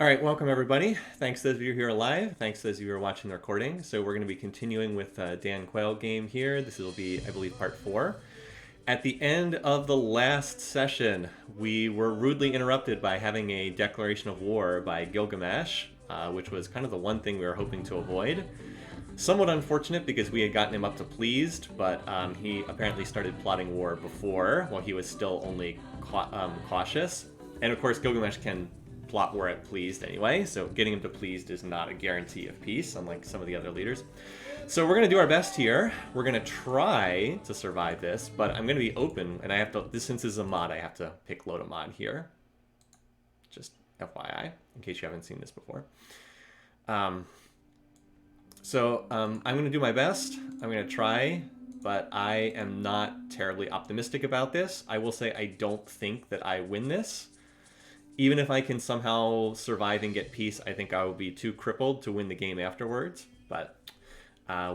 All right, welcome everybody. Thanks to those of you who are live. Thanks to those of you who are watching the recording. So we're going to be continuing with Dan Quayle game here. This will be, I believe, part 4. At the end of the last session, we were rudely interrupted by having a declaration of war by Gilgamesh, which was kind of the one thing we were hoping to avoid. Somewhat unfortunate because we had gotten him up to pleased, but he apparently started plotting war before, while he was still only cautious. And of course, Gilgamesh can plot war at pleased anyway, so getting him to pleased is not a guarantee of peace, unlike some of the other leaders. So we're going to do our best here. We're going to try to survive this, but I'm going to be open, and I have to, since this is a mod, I have to pick load a mod here. Just FYI, in case you haven't seen this before. I'm going to do my best. I'm going to try, but I am not terribly optimistic about this. I will say I don't think that I win this. Even if I can somehow survive and get peace, I think I will be too crippled to win the game afterwards. But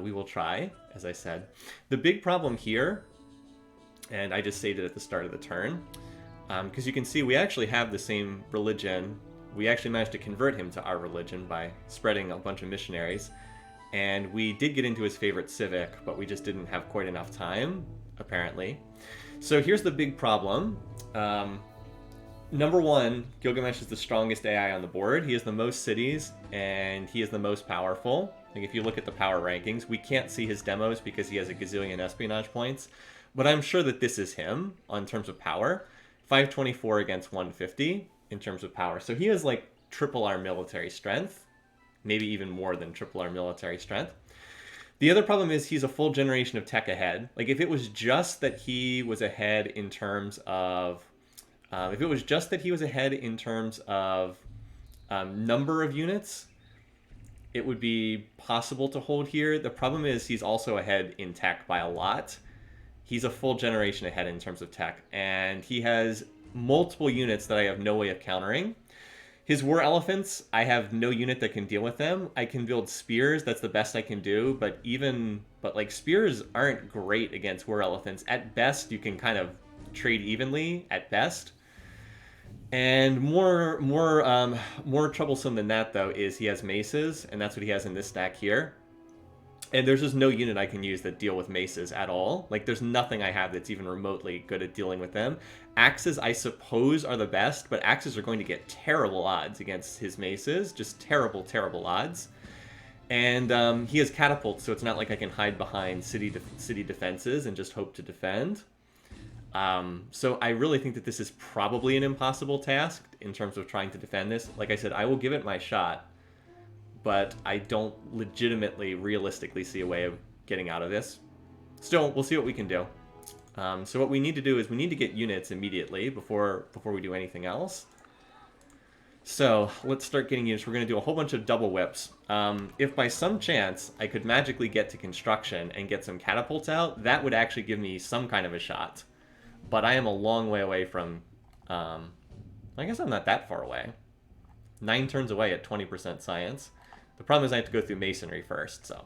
we will try, as I said. The big problem here, and I just stated at the start of the turn, because you can see we actually have the same religion. We actually managed to convert him to our religion by spreading a bunch of missionaries. And we did get into his favorite civic, but we just didn't have quite enough time, apparently. So here's the big problem. Number one, Gilgamesh is the strongest AI on the board. He has the most cities, and he is the most powerful. Like if you look at the power rankings, we can't see his demos because he has a gazillion espionage points. But I'm sure that this is him on terms of power. 524 against 150 in terms of power. So he has like triple our military strength. Maybe even more than triple our military strength. The other problem is he's a full generation of tech ahead. Like if it was just that he was ahead in terms of number of units, it would be possible to hold here. The problem is he's also ahead in tech by a lot. He's a full generation ahead in terms of tech, and he has multiple units that I have no way of countering. His war elephants, I have no unit that can deal with them. I can build spears, that's the best I can do, but like spears aren't great against war elephants. At best, you can kind of trade evenly at best. And more troublesome than that, though, is he has maces, and that's what he has in this stack here. And there's just no unit I can use that deal with maces at all. Like, there's nothing I have that's even remotely good at dealing with them. Axes, I suppose, are the best, but axes are going to get terrible odds against his maces. Just terrible, terrible odds. And he has catapults, so it's not like I can hide behind city defenses and just hope to defend. So I really think that this is probably an impossible task in terms of trying to defend this. Like I said, I will give it my shot, but I don't legitimately, realistically see a way of getting out of this. Still, we'll see what we can do. So what we need to do is we need to get units immediately before we do anything else. So let's start getting units. We're going to do a whole bunch of double whips. If by some chance I could magically get to construction and get some catapults out, that would actually give me some kind of a shot. But I am a long way away from... I guess I'm not that far away. 9 turns away at 20% science. The problem is I have to go through masonry first, so...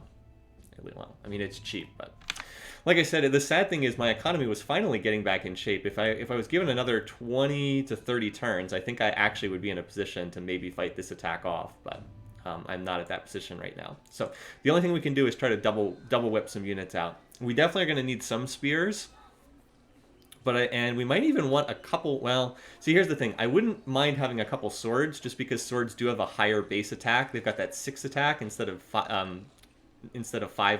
Well, I mean, it's cheap, but... Like I said, the sad thing is my economy was finally getting back in shape. If I was given another 20 to 30 turns, I think I actually would be in a position to maybe fight this attack off, but I'm not at that position right now. So the only thing we can do is try to double whip some units out. We definitely are going to need some spears. And we might even want a couple, well, see, here's the thing. I wouldn't mind having a couple swords, just because swords do have a higher base attack. They've got that 6 attack instead of 5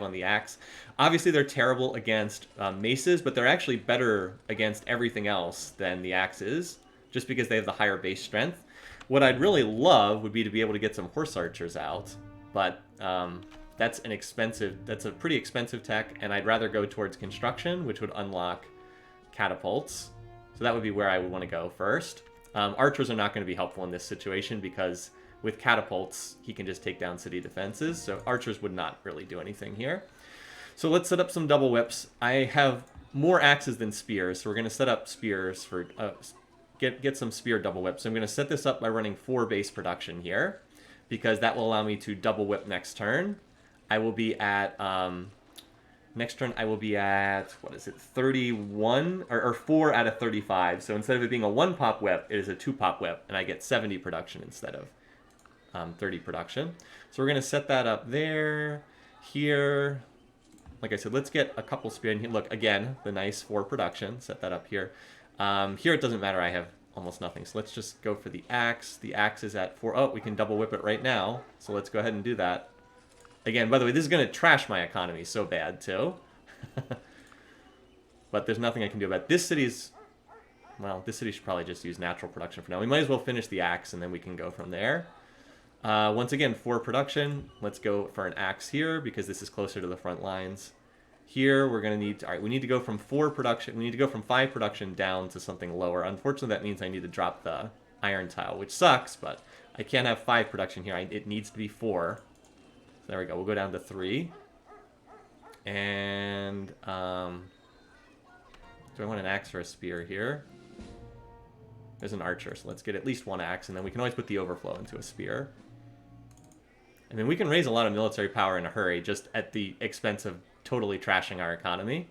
on the axe. Obviously, they're terrible against maces, but they're actually better against everything else than the axes, just because they have the higher base strength. What I'd really love would be to be able to get some horse archers out, but that's a pretty expensive tech, and I'd rather go towards construction, which would unlock catapults. So that would be where I would want to go first. Archers are not going to be helpful in this situation because with catapults, he can just take down city defenses. So archers would not really do anything here. So let's set up some double whips. I have more axes than spears, so we're going to set up spears for get some spear double whips. So I'm going to set this up by running 4 base production here because that will allow me to double whip next turn. I will be at next turn, I will be at, 31? Or 4 out of 35. So instead of it being a 1-pop whip, it is a 2-pop whip, and I get 70 production instead of 30 production. So we're going to set that up there, here. Like I said, let's get a couple spear in here. Look, again, the nice 4 production. Set that up here. Here it doesn't matter. I have almost nothing. So let's just go for the axe. The axe is at 4. Oh, we can double whip it right now. So let's go ahead and do that. Again, by the way, this is going to trash my economy so bad, too. But there's nothing I can do about it. This city's... Well, this city should probably just use natural production for now. We might as well finish the axe, and then we can go from there. Once again, 4 production. Let's go for an axe here, because this is closer to the front lines. Here, we're going to need... Alright, we need to go from 4 production... We need to go from 5 production down to something lower. Unfortunately, that means I need to drop the iron tile, which sucks, but I can't have 5 production here. It needs to be 4. So there we go. We'll go down to 3. And... do I want an axe or a spear here? There's an archer, so let's get at least 1 axe, and then we can always put the overflow into a spear. I mean, we can raise a lot of military power in a hurry, just at the expense of totally trashing our economy.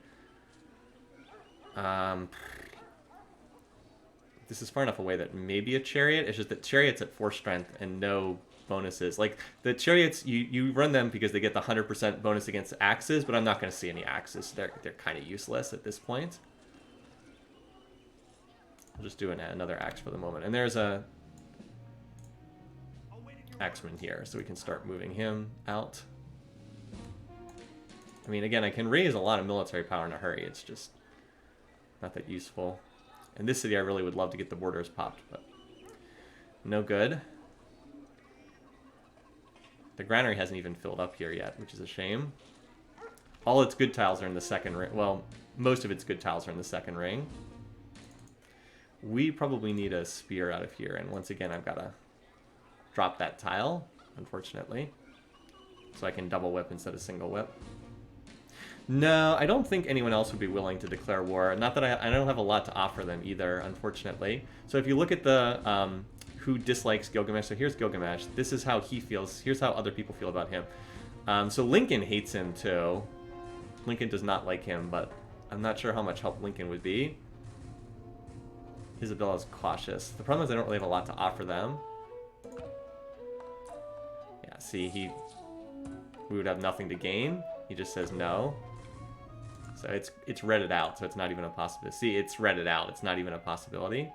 This is far enough away that maybe a chariot. It's just that chariot's at 4 strength and no bonuses. Like, the chariots, you run them because they get the 100% bonus against axes, but I'm not going to see any axes. They're kind of useless at this point. I'll just do another axe for the moment. And there's a axeman here, so we can start moving him out. I mean, again, I can raise a lot of military power in a hurry. It's just not that useful. In this city, I really would love to get the borders popped, but no good. The granary hasn't even filled up here yet, which is a shame. All its good tiles are in the second ring. Well, most of its good tiles are in the second ring. We probably need a spear out of here, and once again, I've got to drop that tile, unfortunately, so I can double whip instead of single whip. No, I don't think anyone else would be willing to declare war. Not that I don't have a lot to offer them either, unfortunately. So if you look at the who dislikes Gilgamesh, so here's Gilgamesh. This is how he feels. Here's how other people feel about him. So Lincoln hates him too. Lincoln does not like him, but I'm not sure how much help Lincoln would be. Isabella's cautious. The problem is I don't really have a lot to offer them. Yeah, see, we would have nothing to gain. He just says no. So it's redded out, so it's not even a possibility. See, it's redded out. It's not even a possibility.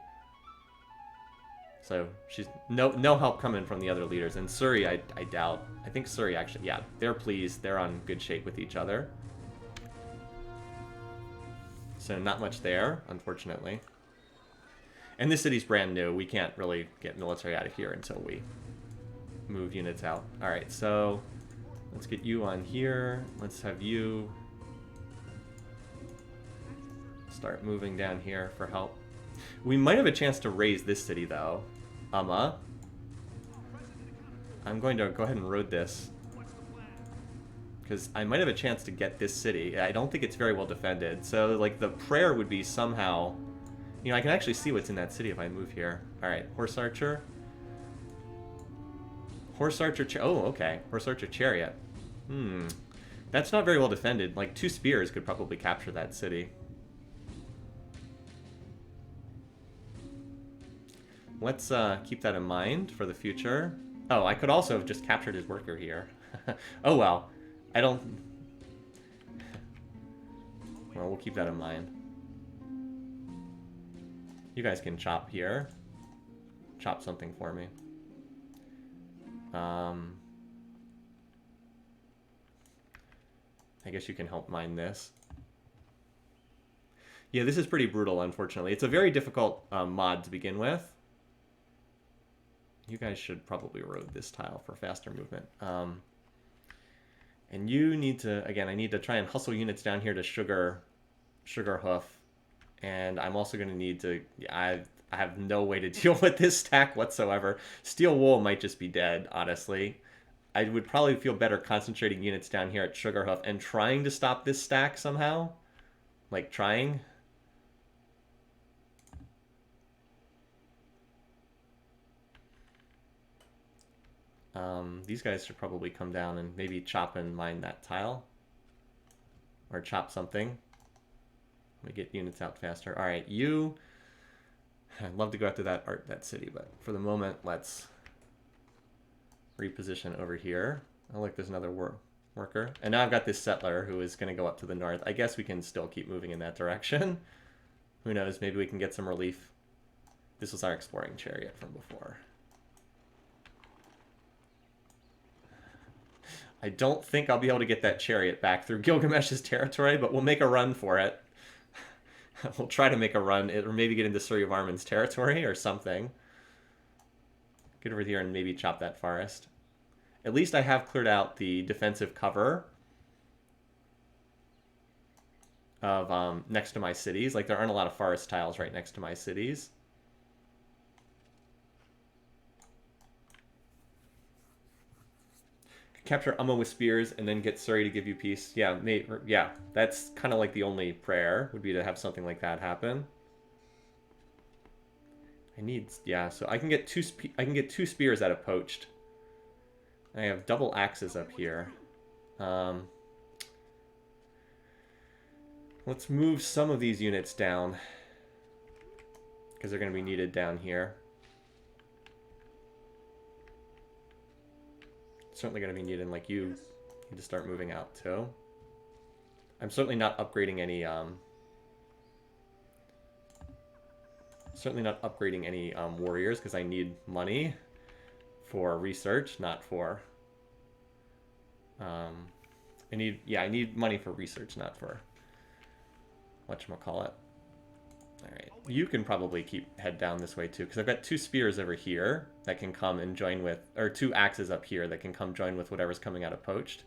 So she's no help coming from the other leaders. And Surrey, I doubt. I think Surrey actually, yeah, they're pleased. They're on good shape with each other. So not much there, unfortunately. And this city's brand new. We can't really get military out of here until we move units out. All right, so let's get you on here. Let's have you start moving down here for help. We might have a chance to raise this city, though. I'm going to go ahead and road this, because I might have a chance to get this city. I don't think it's very well defended. So, like, the prayer would be somehow... You know, I can actually see what's in that city if I move here. All right, Horse Archer. Horse Archer... Oh, okay. Horse Archer Chariot. That's not very well defended. Like, 2 spears could probably capture that city. Let's keep that in mind for the future. Oh, I could also have just captured his worker here. Oh, well. I don't... Well, we'll keep that in mind. You guys can chop here. Chop something for me. I guess you can help mine this. Yeah, this is pretty brutal, unfortunately. It's a very difficult mod to begin with. You guys should probably road this tile for faster movement. And you need to, again, I need to try and hustle units down here to Sugar Hoof. And I'm also going to need to, I have no way to deal with this stack whatsoever. Steel Wool might just be dead, honestly. I would probably feel better concentrating units down here at Sugar Hoof and trying to stop this stack somehow. Like, trying. These guys should probably come down and maybe chop and mine that tile. Or chop something. We get units out faster. All right, you. I'd love to go after that city, but for the moment, let's reposition over here. Oh, look, there's another worker. And now I've got this settler who is going to go up to the north. I guess we can still keep moving in that direction. Who knows? Maybe we can get some relief. This was our exploring chariot from before. I don't think I'll be able to get that chariot back through Gilgamesh's territory, but we'll make a run for it. We'll try to make a run, or maybe get into Suryavarman's territory or something. Get over here and maybe chop that forest. At least I have cleared out the defensive cover of next to my cities. Like, there aren't a lot of forest tiles right next to my cities. Capture Umma with spears and then get Surrey to give you peace. Yeah, yeah, that's kind of like the only prayer would be to have something like that happen. I need, yeah, so I can get two spears out of poached. I have double axes up here. Let's move some of these units down because they're going to be needed down here. Certainly going to be needed, like you need to start moving out too. I'm certainly not upgrading any warriors because I need money for research, not for I need money for research, not for whatchamacallit. Alright, you can probably head down this way too, because I've got two spears over here that can come and join with, or two axes up here that can come join with whatever's coming out of poached.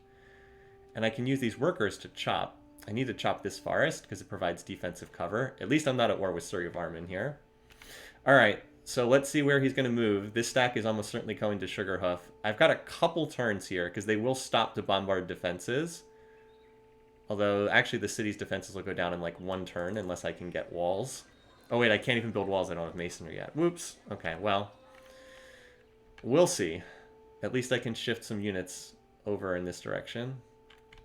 And I can use these workers to chop. I need to chop this forest because it provides defensive cover. At least I'm not at war with Suryavarman here. Alright, so let's see where he's going to move. This stack is almost certainly going to Sugarhoof. I've got a couple turns here because they will stop to bombard defenses. Although, actually, the city's defenses will go down in, like, one turn unless I can get walls. Oh, wait, I can't even build walls. I don't have masonry yet. Whoops. Okay, well, we'll see. At least I can shift some units over in this direction.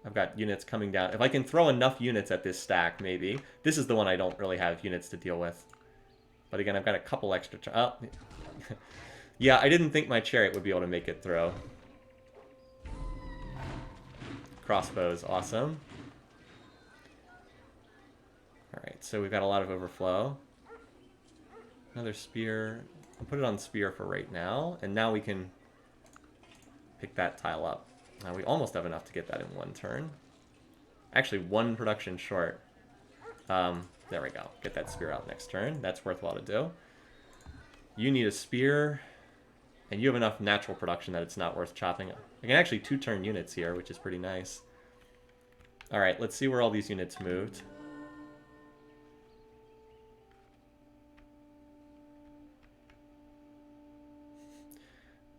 I've got units coming down. If I can throw enough units at this stack, maybe. This is the one I don't really have units to deal with. But again, I've got a couple extra... Oh. Yeah, I didn't think my chariot would be able to make it through. Crossbows, awesome. Alright, so we've got a lot of overflow. Another spear. I'll put it on spear for right now. And now we can pick that tile up. We almost have enough to get that in one turn. Actually, one production short. There we go. Get that spear out next turn. That's worthwhile to do. You need a spear. And you have enough natural production that it's not worth chopping. I can actually two-turn units here, which is pretty nice. Alright, let's see where all these units moved.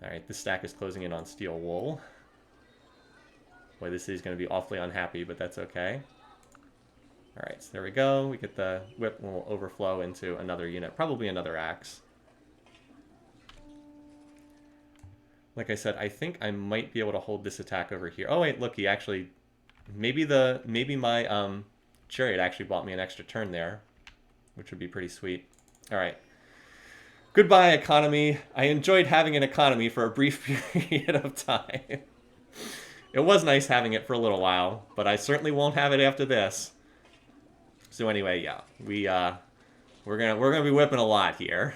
Alright, this stack is closing in on steel wool. Boy, this city's going to be awfully unhappy, but that's okay. Alright, so there we go. We get the whip will overflow into another unit. Probably another axe. Like I said, I think I might be able to hold this attack over here. Oh wait, look, he actually... Maybe my chariot actually bought me an extra turn there, which would be pretty sweet. Alright. Goodbye, economy. I enjoyed having an economy for a brief period of time. It was nice having it for a little while, but I certainly won't have it after this. So anyway, yeah, we're gonna be whipping a lot here.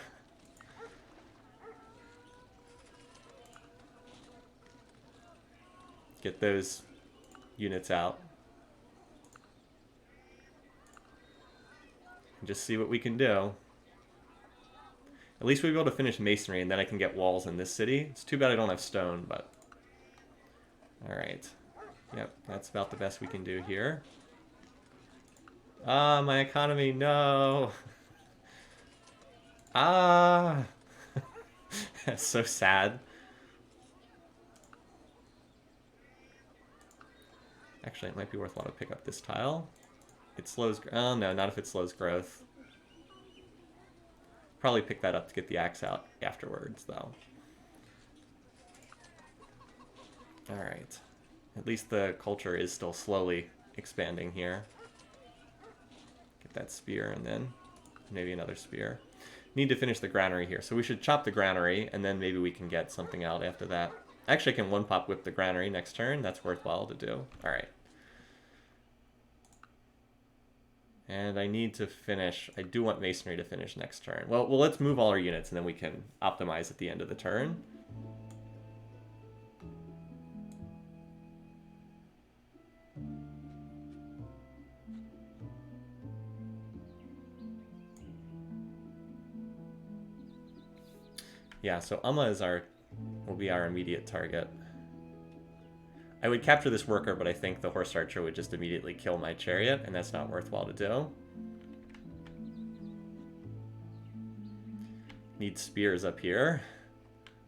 Get those units out. And just see what we can do. At least we'll be able to finish masonry, and then I can get walls in this city. It's too bad I don't have stone, but... Alright. Yep, that's about the best we can do here. Ah, my economy, no! Ah! That's so sad. Actually, it might be worthwhile to pick up this tile. It slows... Oh, no, not if it slows growth. Probably pick that up to get the axe out afterwards, though. Alright. At least the culture is still slowly expanding here. Get that spear, and then maybe another spear. Need to finish the granary here, so we should chop the granary, and then maybe we can get something out after that. Actually, I can one-pop whip the granary next turn. That's worthwhile to do. All right. And I need to finish. I do want masonry to finish next turn. Well, let's move all our units, and then we can optimize at the end of the turn. Yeah, so Umma is will be our immediate target. I would capture this worker, but I think the horse archer would just immediately kill my chariot, and that's not worthwhile to do. Need spears up here.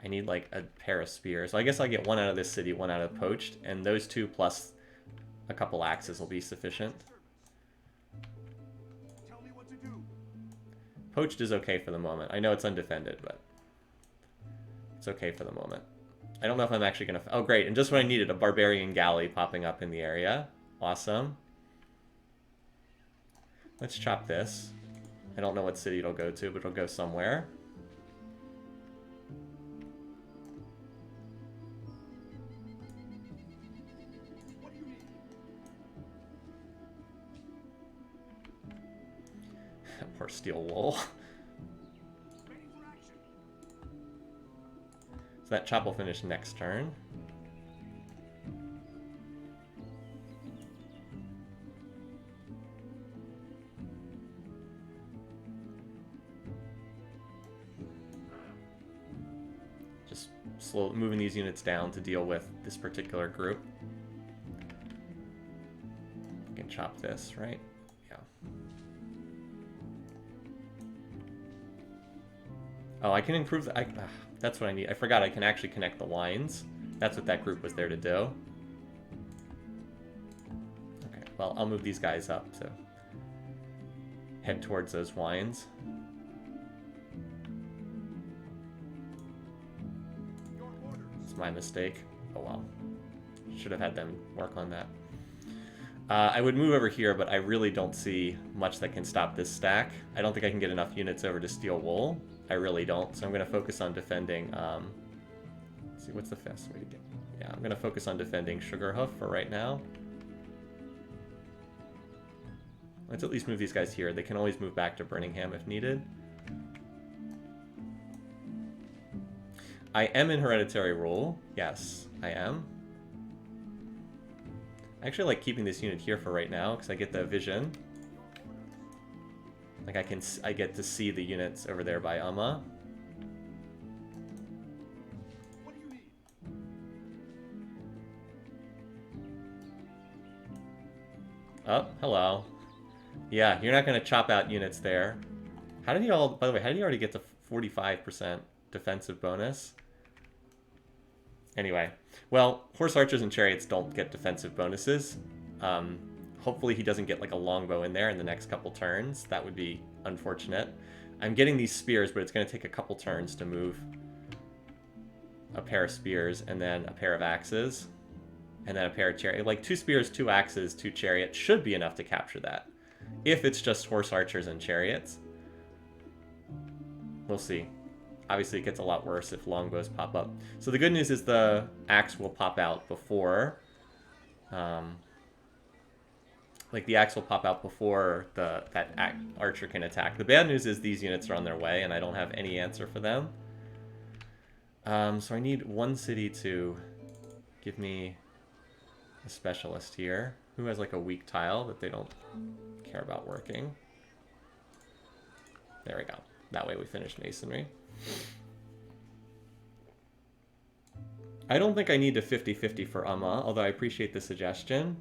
I need like a pair of spears. So I guess I'll get one out of this city, one out of poached, and those two plus a couple axes will be sufficient. Tell me what to do. Poached is okay for the moment. I know it's undefended, but it's okay for the moment. I don't know if I'm actually going to... Oh, great. And just when I needed, a barbarian galley popping up in the area. Awesome. Let's chop this. I don't know what city it'll go to, but it'll go somewhere. What do you need? Poor steel wool. Ready for action. So that chop will finish next turn. Just slow moving these units down to deal with this particular group. I can chop this, right? Yeah. Oh, I can improve the... that's what I need. I forgot I can actually connect the lines. That's what that group was there to do. Okay, well, I'll move these guys up to head towards those lines. Your orders. It's my mistake. Oh well. Should have had them work on that. I would move over here, but I really don't see much that can stop this stack. I don't think I can get enough units over to steal wool. I really don't, so I'm going to focus on defending, let's see, what's the fast way to get... Yeah, I'm going to focus on defending Sugarhoof for right now. Let's at least move these guys here. They can always move back to Birmingham if needed. I am in hereditary rule. Yes, I am. I actually like keeping this unit here for right now because I get the vision. Like I get to see the units over there by Umma. What do you need? Oh, hello. Yeah, you're not going to chop out units there. How did you all... By the way, how did you already get to 45% defensive bonus? Anyway. Well, horse archers and chariots don't get defensive bonuses. Hopefully he doesn't get like a longbow in there in the next couple turns. That would be unfortunate. I'm getting these spears, but it's going to take a couple turns to move a pair of spears and then a pair of axes and then a pair of chariot. Like 2 spears, 2 axes, 2 chariots should be enough to capture that. If it's just horse archers and chariots. We'll see. Obviously it gets a lot worse if longbows pop up. So the good news is the axe will pop out before... like the axe will pop out before that archer can attack. The bad news is these units are on their way and I don't have any answer for them. So I need one city to give me a specialist here who has like a weak tile that they don't care about working. There we go. That way we finish masonry. I don't think I need a 50-50 for Umma, although I appreciate the suggestion.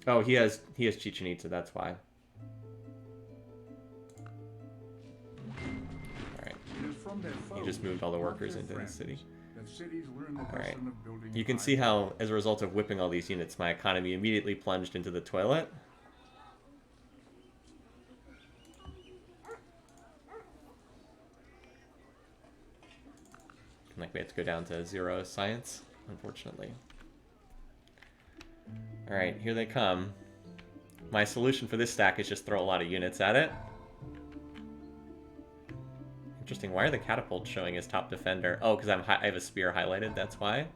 Oh, he has Chichen Itza, that's why. Alright. He just moved all the workers into the city. Alright. You can see how, as a result of whipping all these units, my economy immediately plunged into the toilet. Like we have to go down to 0 science, unfortunately. Alright, here they come. My solution for this stack is just throw a lot of units at it. Interesting, why are the catapults showing as top defender? Oh, because I have a spear highlighted, that's why.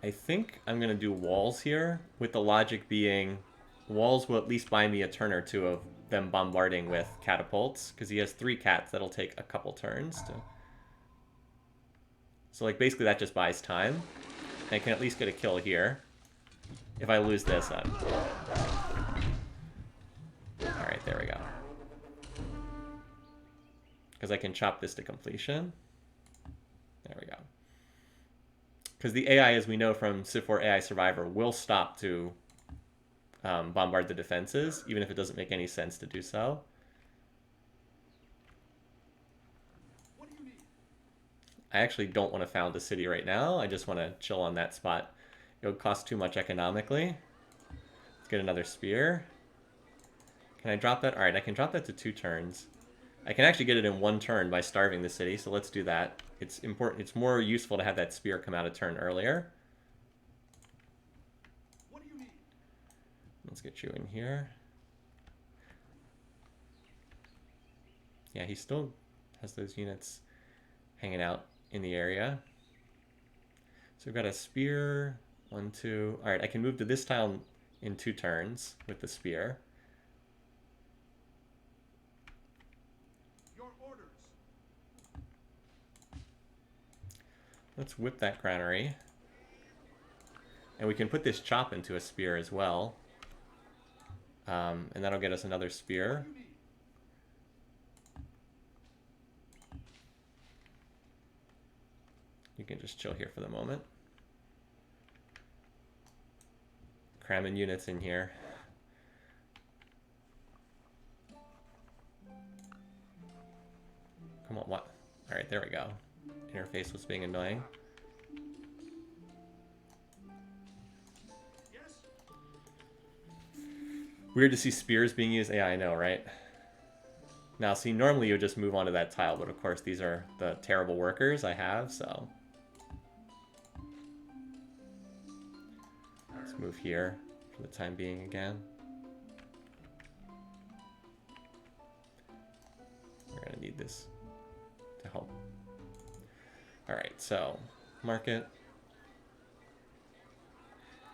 I think I'm going to do walls here, with the logic being walls will at least buy me a turn or two of them bombarding with catapults, because he has 3 cats that'll take a couple turns to... So like basically that just buys time. And I can at least get a kill here. If I lose this, alright, there we go. Because I can chop this to completion. There we go. Because the AI, as we know from Civ 4 AI Survivor, will stop to bombard the defenses, even if it doesn't make any sense to do so. What do you need? I actually don't want to found a city right now. I just want to chill on that spot. It would cost too much economically. Let's get another spear. Can I drop that? Alright, I can drop that to 2 turns. I can actually get it in 1 turn by starving the city, so let's do that. It's important. It's more useful to have that spear come out a turn earlier. What do you need? Let's get you in here. Yeah, he still has those units hanging out in the area. So we've got a spear. 1, 2. Alright, I can move to this tile in 2 turns with the spear. Your orders. Let's whip that granary. And we can put this chop into a spear as well. And that'll get us another spear. What do you need? You can just chill here for the moment. Cramming units in here. Come on, what? Alright, there we go. Interface was being annoying. Yes? Weird to see spears being used. Yeah, I know, right? Now, see, normally you would just move on to that tile, but of course these are the terrible workers I have, so... Let's move here for the time being again. We're gonna need this to help. Alright, so, market.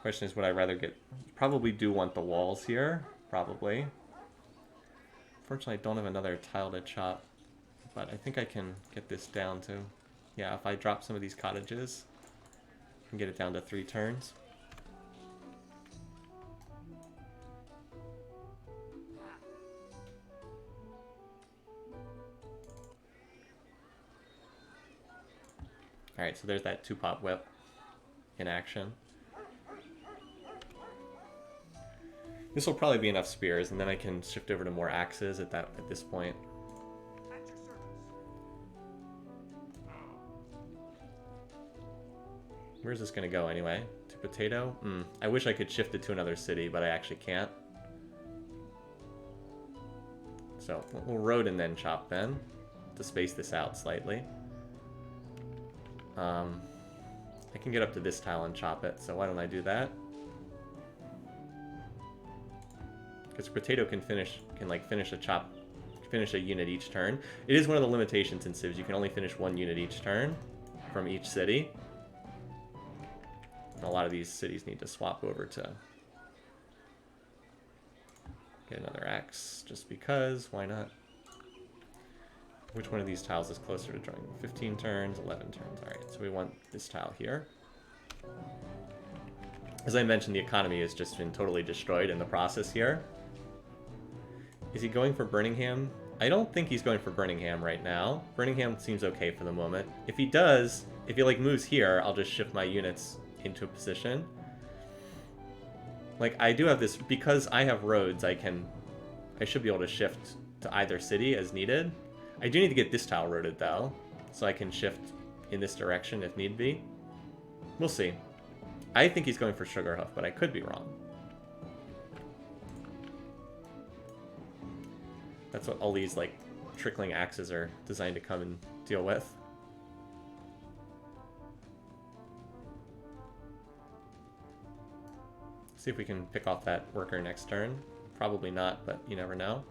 Question is, would I rather get... Probably do want the walls here, probably. Unfortunately, I don't have another tile to chop, but I think I can get this down to... Yeah, if I drop some of these cottages, I can get it down to 3 turns. Alright, so there's that 2-pop whip in action. This will probably be enough spears, and then I can shift over to more axes at this point. At your service. Where's this going to go anyway? To potato? I wish I could shift it to another city, but I actually can't. So we'll road and then chop then, to space this out slightly. I can get up to this tile and chop it, so why don't I do that? Because potato can finish a unit each turn. It is one of the limitations in Civs. You can only finish 1 unit each turn from each city. And a lot of these cities need to swap over to get another axe, just because. Why not? Which one of these tiles is closer to drawing? 15 turns, 11 turns. Alright, so we want this tile here. As I mentioned, the economy has just been totally destroyed in the process here. Is he going for Birmingham? I don't think he's going for Birmingham right now. Birmingham seems okay for the moment. If he does, if he like moves here, I'll just shift my units into a position. Like, I do have this, because I have roads, I should be able to shift to either city as needed. I do need to get this tile roaded though, so I can shift in this direction if need be. We'll see. I think he's going for Sugarhoof, but I could be wrong. That's what all these like trickling axes are designed to come and deal with. See if we can pick off that worker next turn. Probably not, but you never know.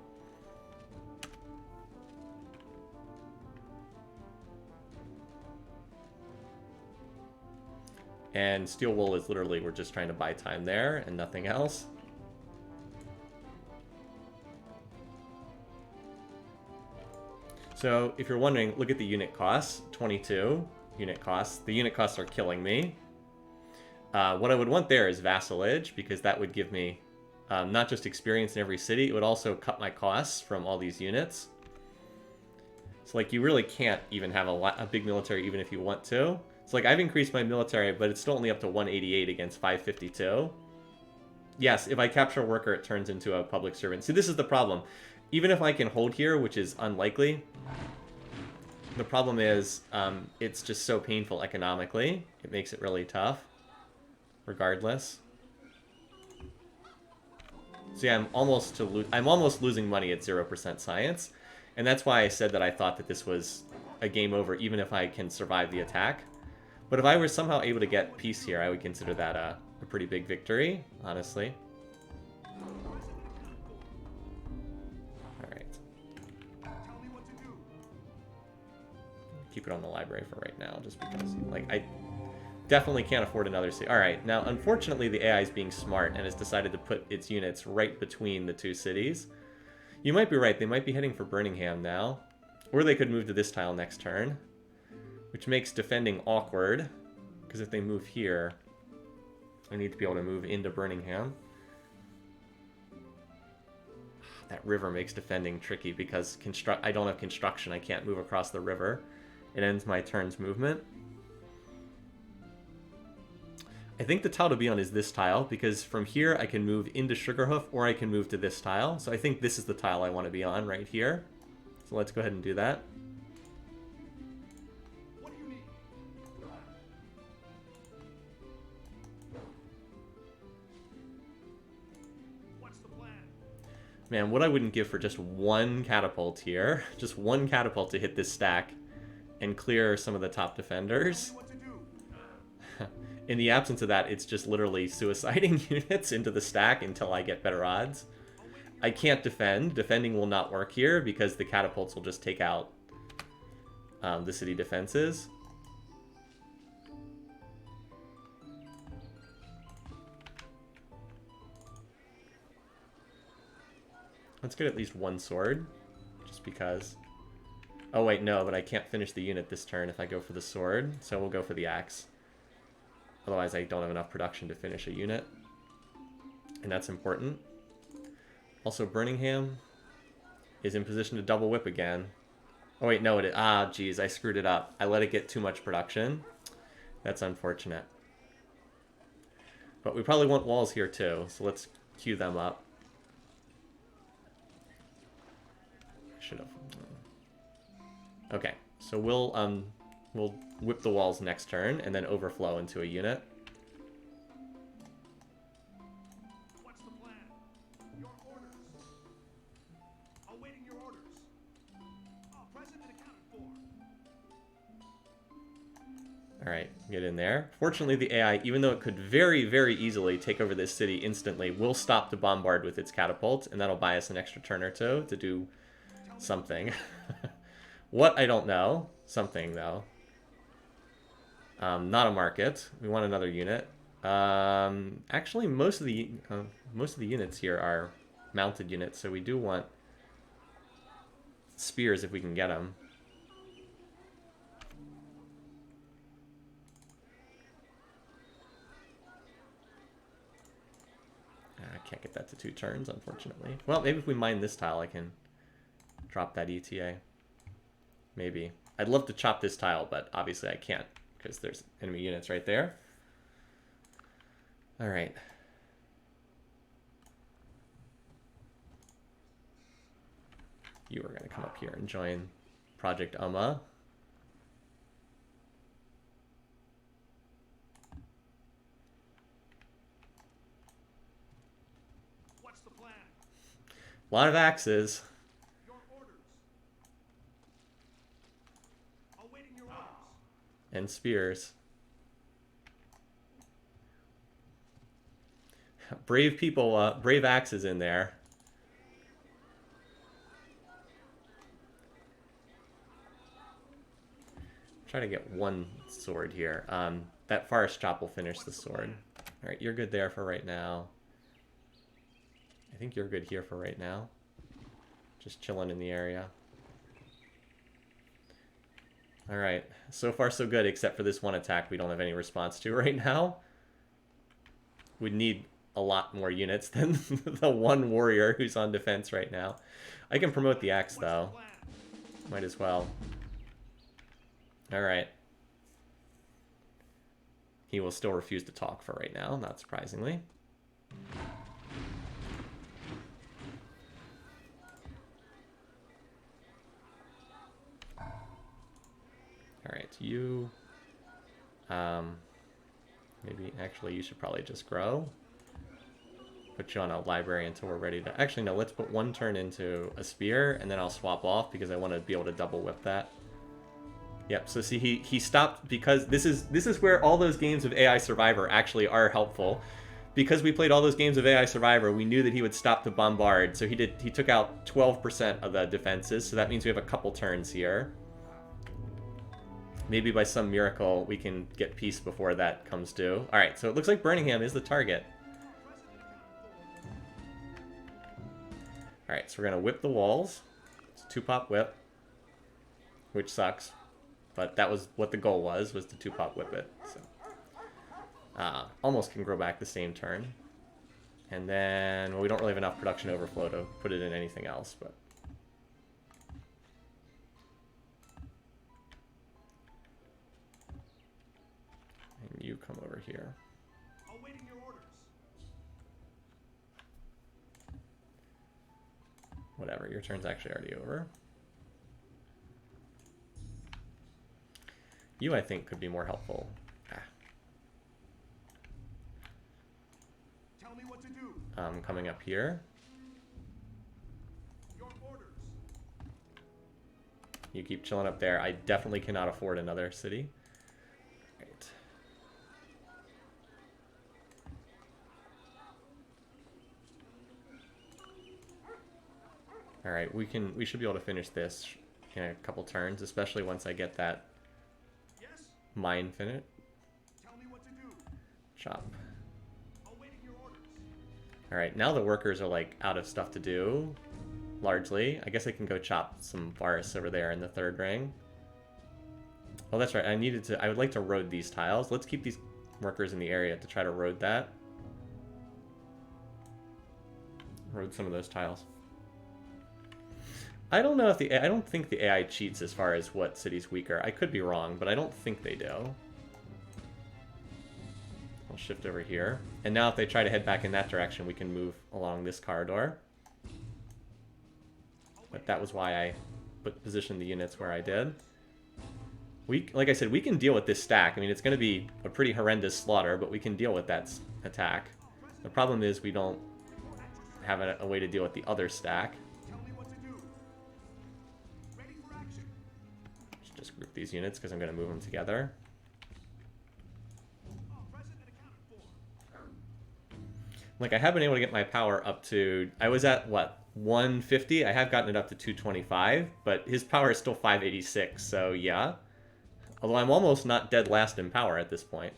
And steel wool is literally, we're just trying to buy time there and nothing else. So if you're wondering, look at the unit costs, 22 unit costs. The unit costs are killing me. What I would want there is vassalage, because that would give me not just experience in every city, it would also cut my costs from all these units. So like you really can't even have a big military even if you want to. So like I've increased my military, but it's still only up to 188 against 552. Yes, if I capture a worker, it turns into a public servant. See, this is the problem. Even if I can hold here, which is unlikely, the problem is it's just so painful economically. It makes it really tough, regardless. See, I'm almost losing money at 0% science, and that's why I said that I thought that this was a game over, even if I can survive the attack. But if I were somehow able to get peace here, I would consider that a pretty big victory, honestly. All right. Tell me what to do. Keep it on the library for right now, just because, like, I definitely can't afford another city. All right, now, unfortunately, the AI is being smart and has decided to put its units right between the two cities. You might be right. They might be heading for Birmingham now. Or they could move to this tile next turn, which makes defending awkward, because if they move here, I need to be able to move into Birmingham. That river makes defending tricky because I don't have construction. I can't move across the river. It ends my turn's movement. I think the tile to be on is this tile, because from here I can move into Sugarhoof or I can move to this tile. So I think this is the tile I want to be on right here. So let's go ahead and do that. What do you need? What's the plan? Man, what I wouldn't give for just one catapult here. Just one catapult to hit this stack and clear some of the top defenders. Tell me what to do. In the absence of that, it's just literally suiciding units into the stack until I get better odds. I can't defend. Defending will not work here because the catapults will just take out the city defenses. Let's get at least one sword, just because. Oh wait, no, but I can't finish the unit this turn if I go for the sword, so we'll go for the axe. Otherwise, I don't have enough production to finish a unit. And that's important. Also, Birmingham is in position to double whip again. Oh, wait, no, it is. Ah, geez, I screwed it up. I let it get too much production. That's unfortunate. But we probably want walls here, too. So let's queue them up. Should have. Okay, so we'll whip the walls next turn and then overflow into a unit. What's the plan? Your orders. Awaiting your orders. Present and accounted for. Alright, get in there. Fortunately, the AI, even though it could very, very easily take over this city instantly, will stop to bombard with its catapult, and that'll buy us an extra turn or two to do something. What, I don't know. Something, though. Not a market. We want another unit. Actually, most of the units here are mounted units, so we do want spears if we can get them. I can't get that to 2 turns, unfortunately. Well, maybe if we mine this tile, I can drop that ETA. Maybe. I'd love to chop this tile, but obviously I can't, because there's enemy units right there. Alright. You are going to come up here and join Project Umma. What's the plan? A lot of axes. Your orders. Awaiting your orders. And spears. Brave people, brave axes in there. Try to get one sword here. that forest chop will finish the sword. Alright, you're good there for right now. I think you're good here for right now. Just chilling in the area. Alright, so far so good, except for this one attack we don't have any response to right now. We'd need a lot more units than the one warrior who's on defense right now. I can promote the axe, though. Might as well. Alright. He will still refuse to talk for right now, not surprisingly. Alright, you... maybe, actually, you should probably just grow. Put you on a library until we're ready to... Actually, no, let's put one turn into a spear, and then I'll swap off, because I want to be able to double whip that. Yep, so see, he stopped, because this is where all those games of AI Survivor actually are helpful. Because we played all those games of AI Survivor, we knew that he would stop to bombard, so he took out 12% of the defenses, so that means we have a couple turns here. Maybe by some miracle we can get peace before that comes due. Alright, so it looks like Birmingham is the target. Alright, so we're going to whip the walls. It's a 2-pop whip. Which sucks. But that was what the goal was to 2-pop whip it. So almost can grow back the same turn. And then, well, we don't really have enough production overflow to put it in anything else, but... And you come over here. Awaiting your orders. Whatever, your turn's actually already over. You, I think, could be more helpful. Tell me what to do. Coming up here. Your orders. You keep chilling up there. I definitely cannot afford another city. Right. Alright, we should be able to finish this in a couple turns, especially once I get that mine finished. Tell me what to do. Chop. Awaiting your orders. Alright, now the workers are like out of stuff to do, largely. I guess I can go chop some forests over there in the third ring. Oh, that's right. I would like to road these tiles. Let's keep these workers in the area to try to road that. Road some of those tiles. I don't know if I don't think the AI cheats as far as what city's weaker. I could be wrong, but I don't think they do. I'll shift over here. And now if they try to head back in that direction, we can move along this corridor. But that was why I positioned the units where I did. Like I said, we can deal with this stack. I mean, it's going to be a pretty horrendous slaughter, but we can deal with that attack. The problem is we don't have a way to deal with the other stack. Just group these units because I'm going to move them together. Like, I have been able to get my power up to... I was at, what, 150? I have gotten it up to 225, but his power is still 586, so yeah. Although I'm almost not dead last in power at this point.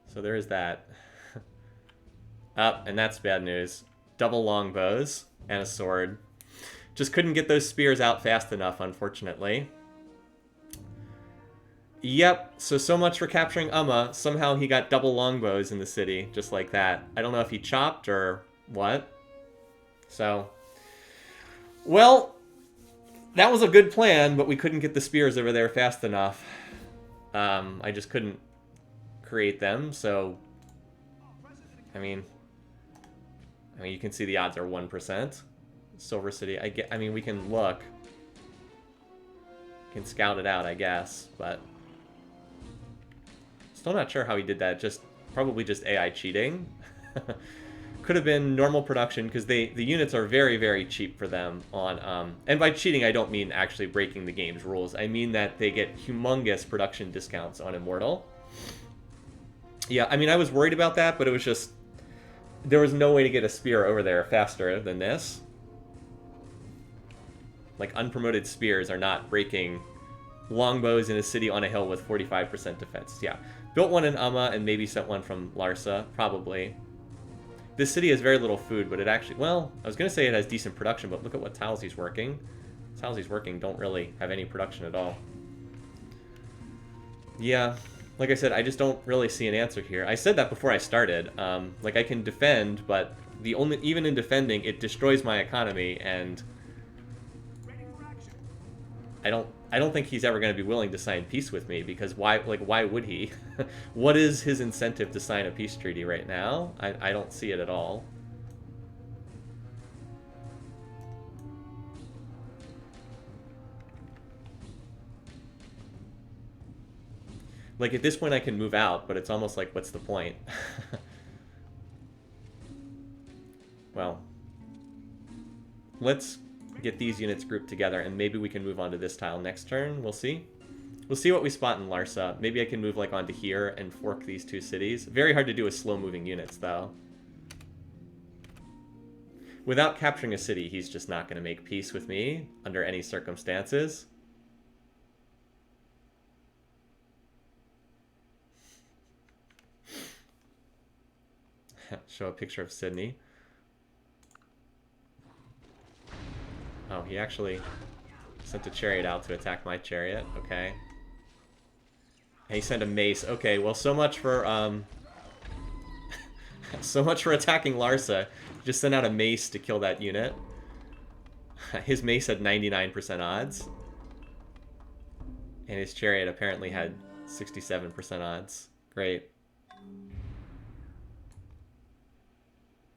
So there is that. And that's bad news. Double longbows and a sword. Just couldn't get those spears out fast enough, unfortunately. Yep, so much for capturing Umma. Somehow he got double longbows in the city, just like that. I don't know if he chopped or what. So, well, that was a good plan, but we couldn't get the spears over there fast enough. I just couldn't create them, so... I mean, you can see the odds are 1%. Silver City, I mean, we can look. We can scout it out, I guess, but... Still not sure how he did that. Probably just AI cheating. Could have been normal production because the units are very, very cheap for them on and by cheating I don't mean actually breaking the game's rules. I mean that they get humongous production discounts on Immortal. Yeah, I mean, I was worried about that, but it was just there was no way to get a spear over there faster than this. Like, unpromoted spears are not breaking longbows in a city on a hill with 45% defense. Yeah. Built one in Amma and maybe sent one from Larsa, probably. This city has very little food, but it actually... Well, I was going to say it has decent production, but look at what tiles he's working. Tiles he's working don't really have any production at all. Yeah, like I said, I just don't really see an answer here. I said that before I started. Like, I can defend, but even in defending, it destroys my economy, and I don't think he's ever going to be willing to sign peace with me, because why would he? What is his incentive to sign a peace treaty right now? I don't see it at all. Like, at this point I can move out, but it's almost like, what's the point? Well, let's get these units grouped together, and maybe we can move on to this tile next turn. We'll see. We'll see what we spot in Larsa. Maybe I can move, like, onto here and fork these two cities. Very hard to do with slow-moving units, though. Without capturing a city, he's just not going to make peace with me under any circumstances. Show a picture of Sydney. Oh, he actually sent a chariot out to attack my chariot. Okay. And he sent a mace. Okay, well, so much for so much for attacking Larsa. Just sent out a mace to kill that unit. His mace had 99% odds. And his chariot apparently had 67% odds. Great.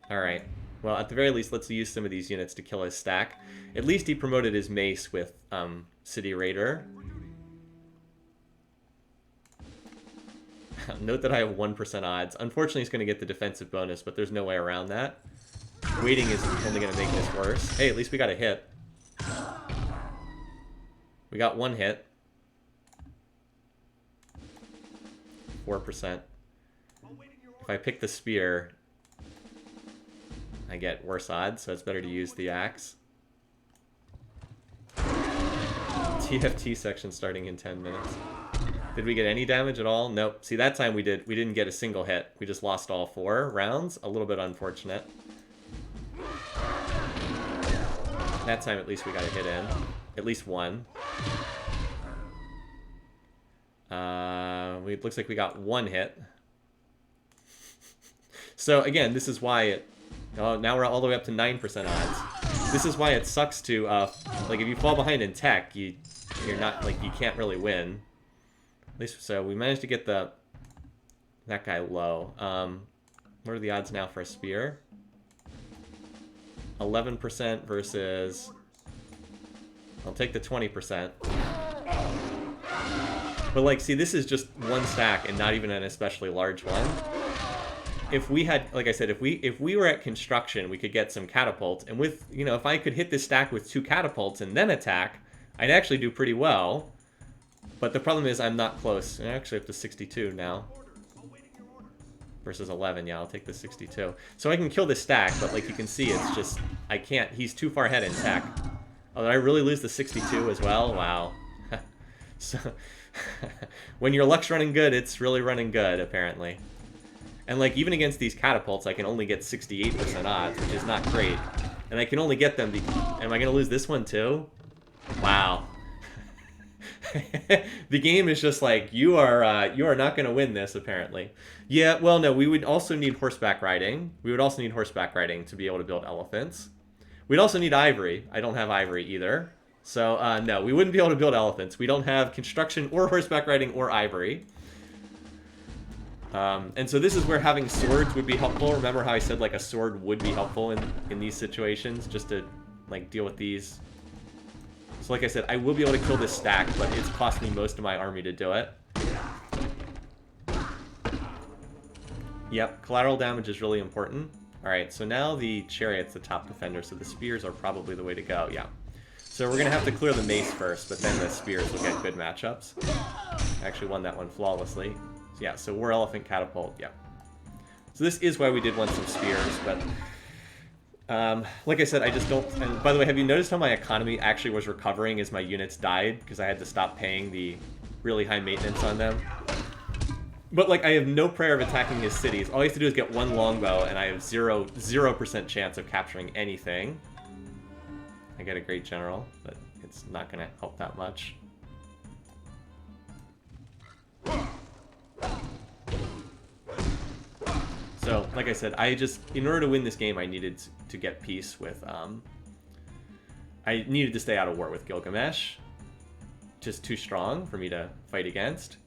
Alright. Well, at the very least, let's use some of these units to kill his stack. At least he promoted his mace with City Raider. Note that I have 1% odds. Unfortunately, he's going to get the defensive bonus, but there's no way around that. Waiting is only going to make this worse. Hey, at least we got a hit. We got one hit. 4%. If I pick the spear, I get worse odds, so it's better to use the axe. TFT section starting in 10 minutes. Did we get any damage at all? Nope. See, that time we didn't get a single hit. We just lost all 4 rounds. A little bit unfortunate. That time at least we got a hit in. At least one. It looks like we got 1 hit. So again, this is why it... Oh, now we're all the way up to 9% odds. This is why it sucks to, like, if you fall behind in tech, you're not, like, you can't really win. At least, so we managed to get that guy low. What are the odds now for a spear? 11% versus... I'll take the 20%. But, like, see, this is just one stack and not even an especially large one. If we had, like I said, if we were at construction, we could get some catapults, and with, you know, if I could hit this stack with 2 catapults and then attack, I'd actually do pretty well. But the problem is I'm not close. I'm actually up to 62 now. Versus 11, yeah, I'll take the 62. So I can kill this stack, but like you can see, it's just, I can't, he's too far ahead in tech. Oh, did I really lose the 62 as well? Wow. So, when your luck's running good, it's really running good, apparently. And, like, even against these catapults, I can only get 68% odds, which is not great. And I can only get them... Am I going to lose this one, too? Wow. The game is just like, you are not going to win this, apparently. Yeah, well, no, we would also need horseback riding. We would also need horseback riding to be able to build elephants. We'd also need ivory. I don't have ivory either. So, no, we wouldn't be able to build elephants. We don't have construction or horseback riding or ivory. And so this is where having swords would be helpful. Remember how I said, like, a sword would be helpful in these situations, just to, like, deal with these. So like I said, I will be able to kill this stack, but it's cost me most of my army to do it. Yep, collateral damage is really important. Alright, so now the chariot's the top defender, so the spears are probably the way to go, yeah. So we're going to have to clear the mace first, but then the spears will get good matchups. I actually won that one flawlessly. Yeah, so war elephant catapult, yeah. So this is why we did want some spears, but Like I said, I just don't... And by the way, have you noticed how my economy actually was recovering as my units died? Because I had to stop paying the really high maintenance on them. But, like, I have no prayer of attacking his cities. All I have to do is get one longbow, and I have 0% chance of capturing anything. I get a great general, but it's not going to help that much. So, like I said, in order to win this game, I needed to get peace with, I needed to stay out of war with Gilgamesh. Just too strong for me to fight against.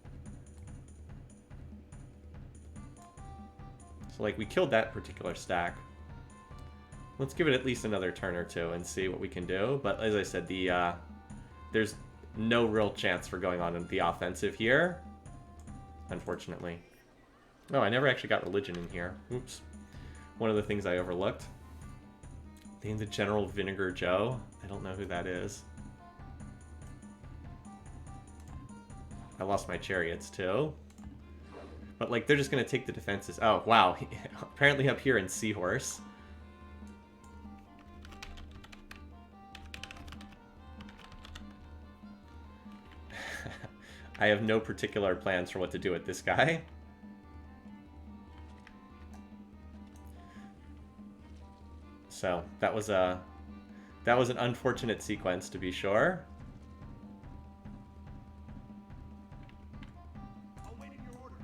So, like, we killed that particular stack. Let's give it at least another turn or two and see what we can do. But, as I said, there's no real chance for going on the offensive here, unfortunately. Oh, I never actually got religion in here. Oops. One of the things I overlooked. Name the General Vinegar Joe. I don't know who that is. I lost my chariots, too. But, like, they're just going to take the defenses. Oh, wow. Apparently up here in Seahorse. I have no particular plans for what to do with this guy. So that was an unfortunate sequence, to be sure.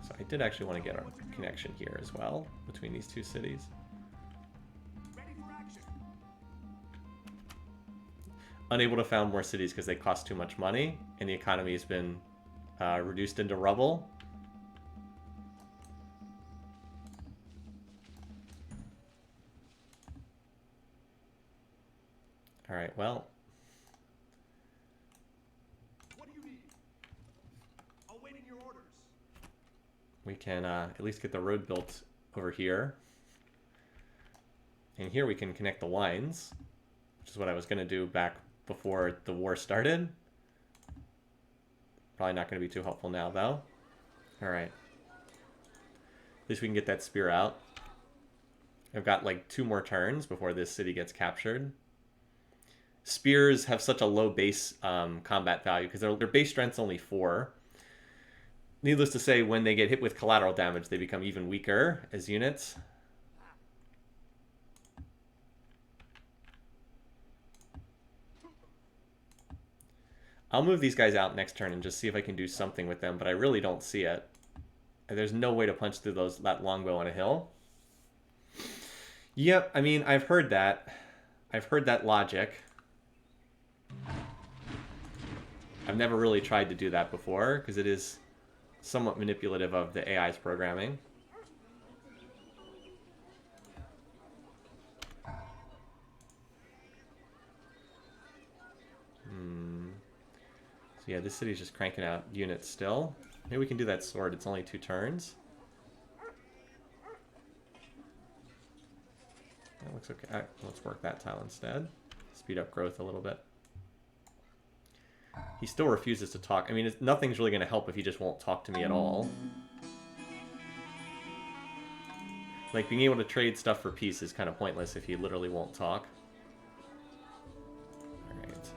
So I did actually want to get a connection here as well between these two cities. Unable to found more cities because they cost too much money, and the economy has been reduced into rubble. All right, well. What do you need? Awaiting your orders. We can at least get the road built over here. And here we can connect the lines, which is what I was going to do back before the war started. Probably not going to be too helpful now, though. All right. At least we can get that spear out. I've got like 2 more turns before this city gets captured. Spears have such a low base combat value because their base strength's only 4. Needless to say, when they get hit with collateral damage, they become even weaker as units. I'll move these guys out next turn and just see if I can do something with them, but I really don't see it. There's no way to punch through that longbow on a hill. Yep, I mean, I've heard that. I've heard that logic. I've never really tried to do that before, because it is somewhat manipulative of the AI's programming. So yeah, this city's just cranking out units still. Maybe we can do that sword. It's only 2 turns. That looks okay. Let's work that tile instead. Speed up growth a little bit. He still refuses to talk. I mean, nothing's really going to help if he just won't talk to me at all. Like, being able to trade stuff for peace is kind of pointless if he literally won't talk. Alright.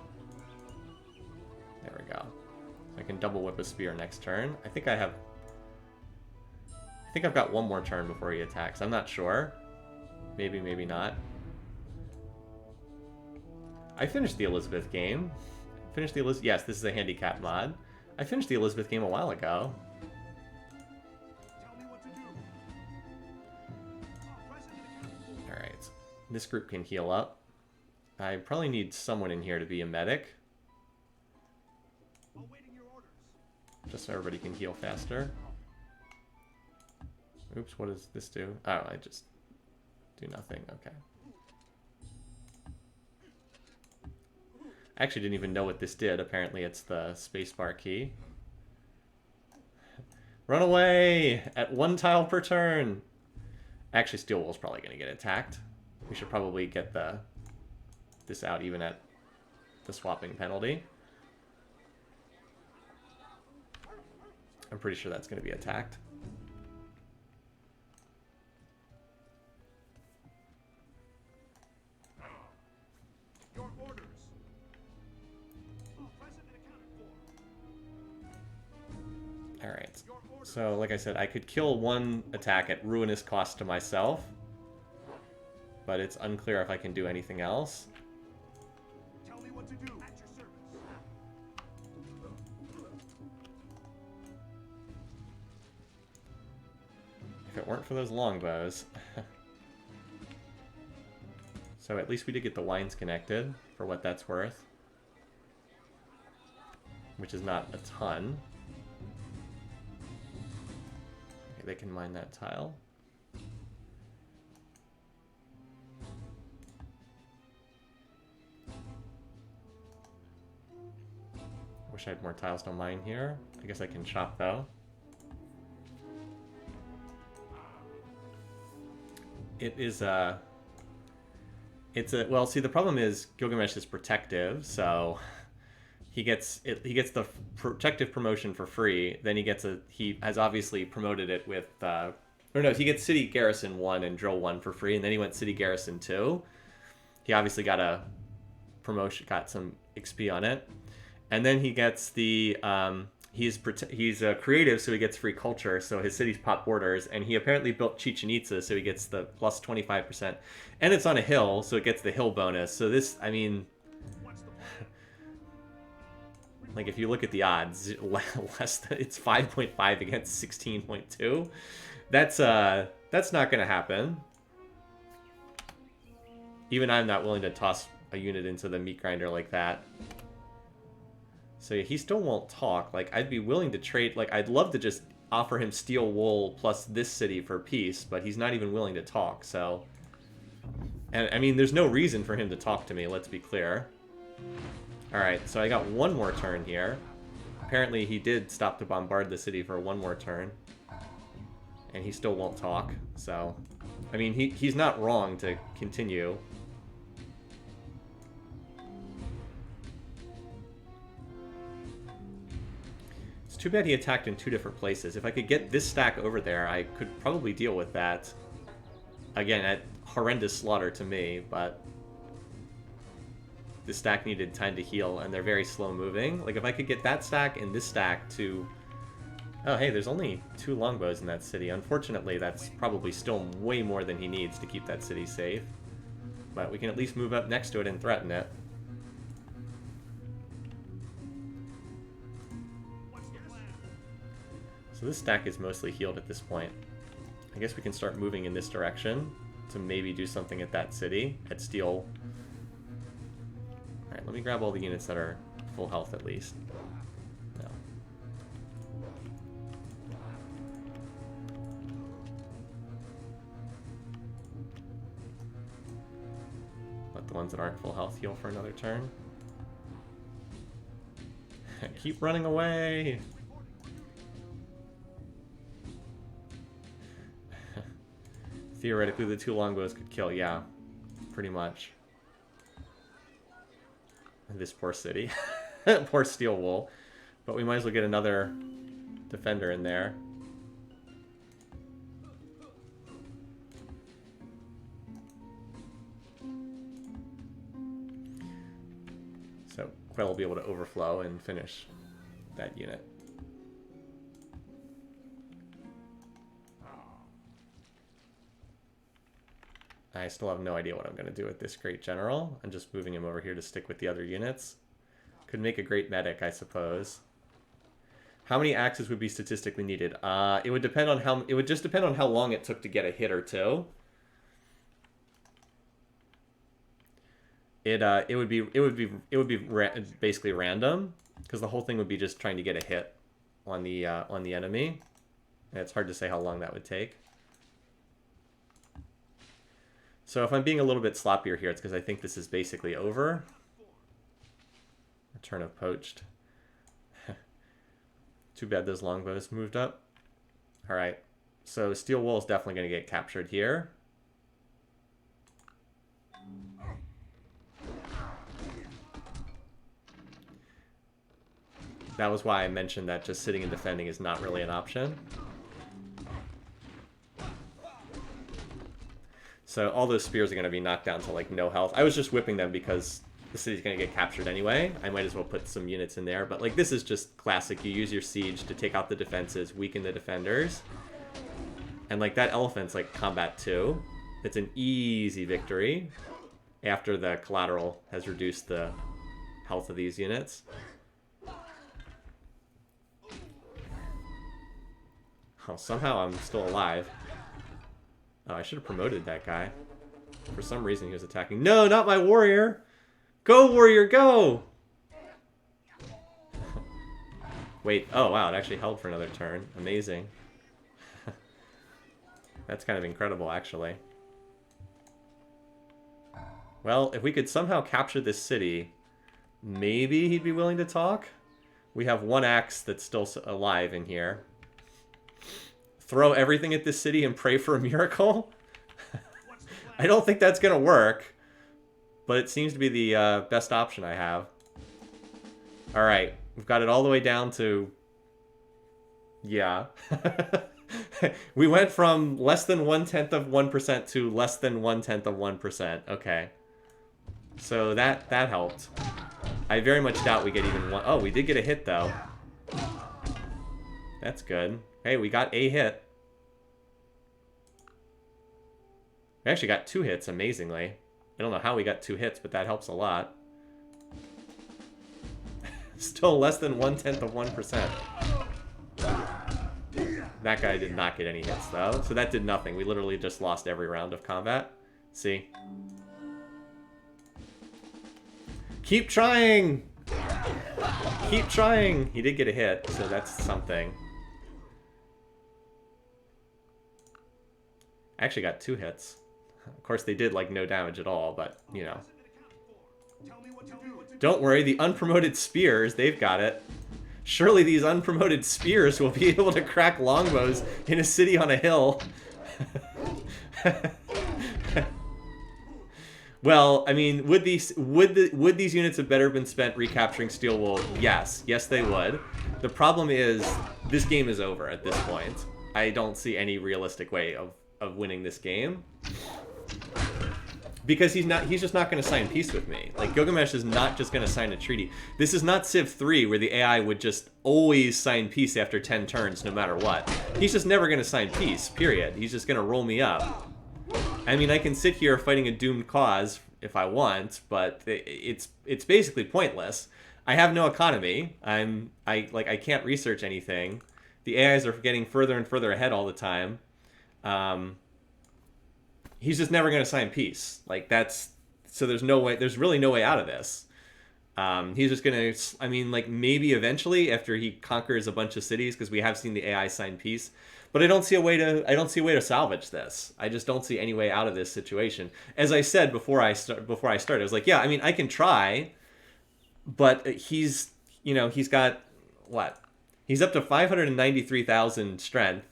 There we go. I can double whip a spear next turn. I think I've got 1 more turn before he attacks. I'm not sure. Maybe, maybe not. I finished the Elizabeth game. Yes, this is a handicap mod. I finished the Elizabeth game a while ago. Tell me what to do. Alright. This group can heal up. I probably need someone in here to be a medic. Awaiting your orders. Just so everybody can heal faster. Oops, what does this do? Oh, I just do nothing. Okay. I actually didn't even know what this did. Apparently it's the spacebar key. Run away! At 1 tile per turn! Actually, Steel Wool's probably going to get attacked. We should probably get this out even at the swapping penalty. I'm pretty sure that's going to be attacked. Alright. So, like I said, I could kill one attack at ruinous cost to myself. But it's unclear if I can do anything else. Tell me what to do. At your service. If it weren't for those longbows. So at least we did get the lines connected, for what that's worth. Which is not a ton. Okay, they can mine that tile. I wish I had more tiles to mine here. I guess I can chop though. It's a well, see, the problem is Gilgamesh is protective, so he gets the protective promotion for free. Then he has obviously promoted it with or no, he gets City Garrison 1 and Drill 1 for free, and then he went City Garrison 2. He obviously got a promotion, got some XP on it. And then he gets the he's creative, so he gets free culture, so his cities pop borders, and he apparently built Chichen Itza, so he gets the plus 25%. And it's on a hill, so it gets the hill bonus. So this, I mean, like if you look at the odds, it's 5.5 against 16.2. That's not going to happen. Even I'm not willing to toss a unit into the meat grinder like that. So yeah, he still won't talk. Like, I'd be willing to trade. Like, I'd love to just offer him steel wool plus this city for peace, but he's not even willing to talk, so... And, I mean, there's no reason for him to talk to me, let's be clear. Alright, so I got one more turn here. Apparently he did stop to bombard the city for one more turn. And he still won't talk, so... I mean, he's not wrong to continue. Too bad he attacked in two different places. If I could get this stack over there, I could probably deal with that. Again, at horrendous slaughter to me, but... this stack needed time to heal, and they're very slow moving. Like, if I could get that stack and this stack to... Oh, hey, there's only 2 longbows in that city. Unfortunately, that's probably still way more than he needs to keep that city safe. But we can at least move up next to it and threaten it. So this stack is mostly healed at this point. I guess we can start moving in this direction to maybe do something at that city, at steel. Alright, let me grab all the units that are full health at least. No. Let the ones that aren't full health heal for another turn. Keep running away! Theoretically, the 2 longbows could kill, yeah. Pretty much. This poor city. Poor steel wool. But we might as well get another defender in there. So Quayle will be able to overflow and finish that unit. I still have no idea what I'm going to do with this great general. I'm just moving him over here to stick with the other units. Could make a great medic, I suppose. How many axes would be statistically needed? It would depend on how. It would just depend on how long it took to get a hit or two. It would be basically random, because the whole thing would be just trying to get a hit on the enemy, and it's hard to say how long that would take. So if I'm being a little bit sloppier here, it's because I think this is basically over. Return of Poached. Too bad those longbows moved up. Alright, so Steel Wool is definitely going to get captured here. That was why I mentioned that just sitting and defending is not really an option. So all those spears are going to be knocked down to like no health. I was just whipping them because the city's gonna get captured anyway. I might as well put some units in there. But like, this is just classic. You use your siege to take out the defenses, weaken the defenders. And like, that elephant's like combat 2. It's an easy victory after the collateral has reduced the health of these units. Oh, somehow I'm still alive. Oh, I should have promoted that guy. For some reason he was attacking. No, not my warrior! Go, warrior, go! Wait, oh wow, it actually held for another turn. Amazing. That's kind of incredible, actually. Well, if we could somehow capture this city, maybe he'd be willing to talk. We have one axe that's still alive in here. Throw everything at this city and pray for a miracle? I don't think that's going to work, but it seems to be the best option I have. Alright, we've got it all the way down to... Yeah. We went from less than 1/10 of 1% to less than 1/10 of 1%. Okay. So that helped. I very much doubt we get even one. Oh, we did get a hit, though. That's good. Hey, we got a hit. We actually got 2 hits, amazingly. I don't know how we got 2 hits, but that helps a lot. Still less than 1/10 of 1%. That guy did not get any hits, though. So that did nothing. We literally just lost every round of combat. See? Keep trying! Keep trying! He did get a hit, so that's something. I actually got 2 hits. Of course, they did, like, no damage at all, but, you know. Don't worry, the unpromoted spears, they've got it. Surely these unpromoted spears will be able to crack longbows in a city on a hill. Well, I mean, would these units have better been spent recapturing Steel Wool? Yes. Yes, they would. The problem is, this game is over at this point. I don't see any realistic way of winning this game. Because he's just not going to sign peace with me. Like, Gilgamesh is not just going to sign a treaty. This is not Civ 3, where the AI would just always sign peace after 10 turns, no matter what. He's just never going to sign peace, period. He's just going to roll me up. I mean, I can sit here fighting a doomed cause if I want, but it's basically pointless. I have no economy. I can't research anything. The AIs are getting further and further ahead all the time. He's just never going to sign peace. Like, that's... So there's no way... There's really no way out of this. He's just going to... I mean, like, maybe eventually after he conquers a bunch of cities, because we have seen the AI sign peace. But I don't see a way to salvage this. I just don't see any way out of this situation. As I said before I started, I was like, yeah, I mean, I can try, but he's got what? He's up to 593,000 strength.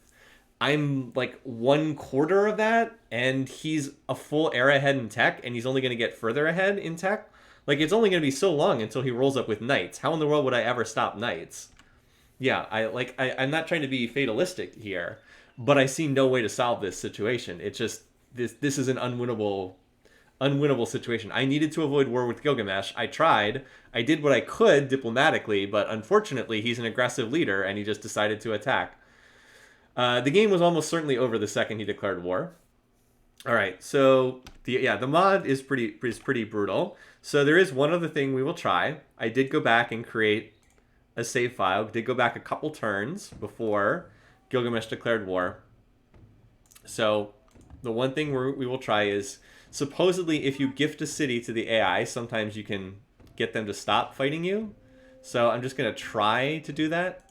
I'm like 1/4 of that, and he's a full era ahead in tech, and he's only going to get further ahead in tech. Like, it's only going to be so long until he rolls up with knights. How in the world would I ever stop knights? Yeah, I'm not trying to be fatalistic here, but I see no way to solve this situation. It's just this is an unwinnable situation. I needed to avoid war with Gilgamesh. I tried. I did what I could diplomatically, but unfortunately, he's an aggressive leader, and he just decided to attack. The game was almost certainly over the second he declared war. All right, so the mod is pretty brutal. So there is one other thing we will try. I did go back and create a save file. Did go back a couple turns before Gilgamesh declared war. So the one thing we will try is, supposedly if you gift a city to the AI, sometimes you can get them to stop fighting you. So I'm just going to try to do that.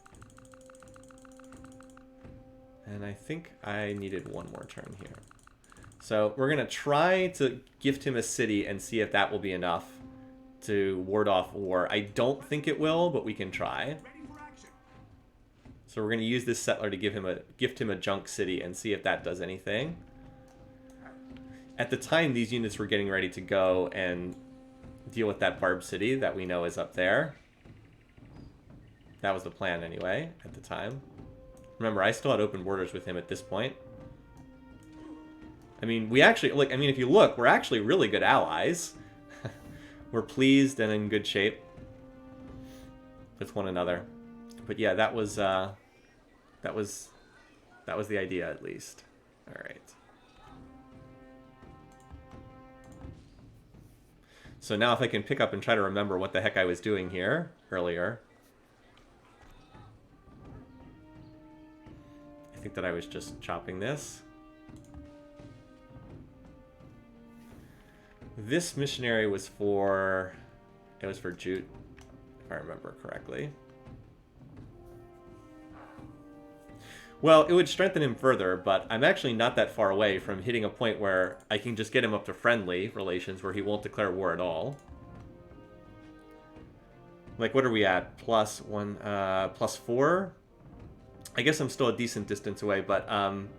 And I think I needed one more turn here. So we're going to try to gift him a city and see if that will be enough to ward off war. I don't think it will, but we can try. So we're going to use this settler to gift him a junk city and see if that does anything. At the time, these units were getting ready to go and deal with that barb city that we know is up there. That was the plan anyway, at the time. Remember, I still had open borders with him at this point. I mean, we actually, like, I mean, if you look, we're actually really good allies. we're pleased and in good shape with one another. But yeah, that was the idea at least. All right. So now if I can pick up and try to remember what the heck I was doing here earlier. I think that I was just chopping this. This missionary was for... It was for Jute, if I remember correctly. Well, it would strengthen him further, but I'm actually not that far away from hitting a point where I can just get him up to friendly relations where he won't declare war at all. Like, what are we at? Plus 4? I guess I'm still a decent distance away, but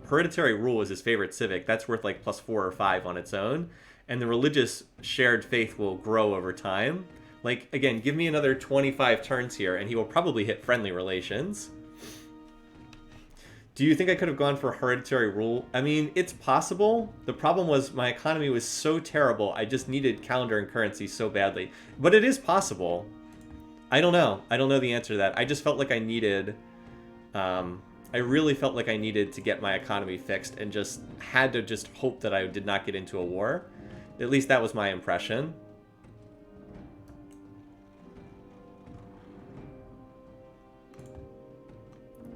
hereditary rule is his favorite civic. That's worth like plus 4 or 5 on its own. And the religious shared faith will grow over time. Like, again, give me another 25 turns here, and he will probably hit friendly relations. Do you think I could have gone for hereditary rule? I mean, it's possible. The problem was my economy was so terrible. I just needed calendar and currency so badly. But it is possible. I don't know. I don't know the answer to that. I just felt like I needed... I really felt like I needed to get my economy fixed and just had to just hope that I did not get into a war. At least that was my impression.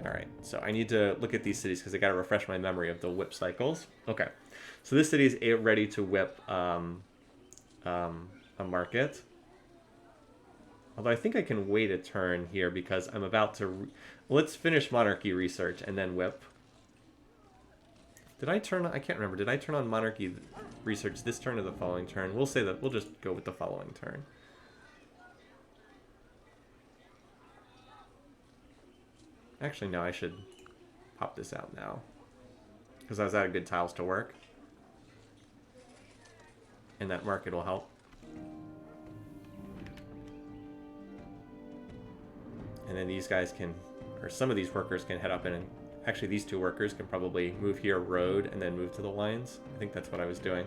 Alright, so I need to look at these cities because I got to refresh my memory of the whip cycles. Okay, so this city is ready to whip a market. Although I think I can wait a turn here because I'm about to... Let's finish monarchy research and then whip. Did I turn on... I can't remember. Did I turn on monarchy research this turn or the following turn? We'll say that we'll just go with the following turn. Actually, no, I should pop this out now. Because I was out of good tiles to work. And that market will help. And then these guys can, or some of these workers can head up in, and actually these two workers can probably move here, road, and then move to the lines. I think that's what I was doing.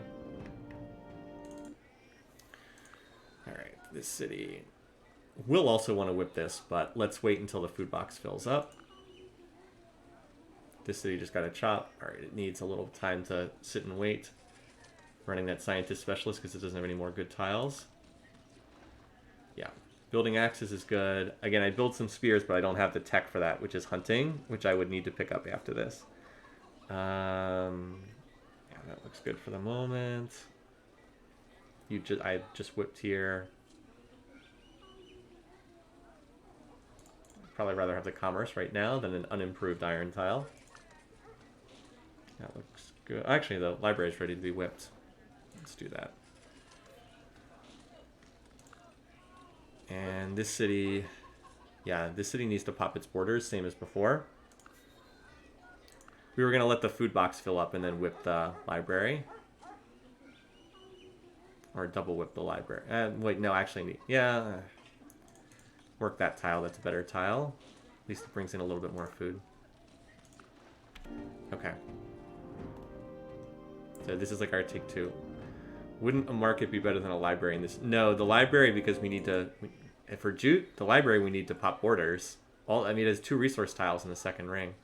Alright, this city will also want to whip this, but let's wait until the food box fills up. This city just got a chop. Alright, it needs a little time to sit and wait. Running that scientist specialist because it doesn't have any more good tiles. Yeah. Building axes is good. Again, I built some spears, but I don't have the tech for that, which is hunting, which I would need to pick up after this. Yeah, that looks good for the moment. I just whipped here. I'd probably rather have the commerce right now than an unimproved iron tile. That looks good. Actually, the library is ready to be whipped. Let's do that. And this city, yeah, this city needs to pop its borders, same as before. We were going to let the food box fill up and then whip the library. Or double whip the library. Wait, no, actually, yeah. Work that tile, that's a better tile. At least it brings in a little bit more food. Okay. So this is like our take 2. Wouldn't a market be better than a library in this? No, the library, because we need to... For Jute, the library, we need to pop borders. I mean, it has 2 resource tiles in the second ring.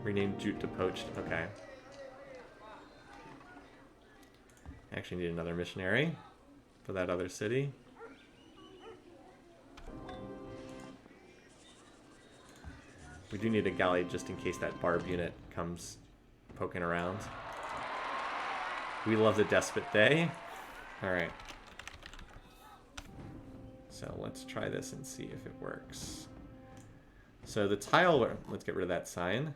Rename Jute to Poached. Okay. I actually need another missionary for that other city. We do need a galley just in case that barb unit comes poking around. We love the Despot Day. Alright. So let's try this and see if it works. So the tile, let's get rid of that sign.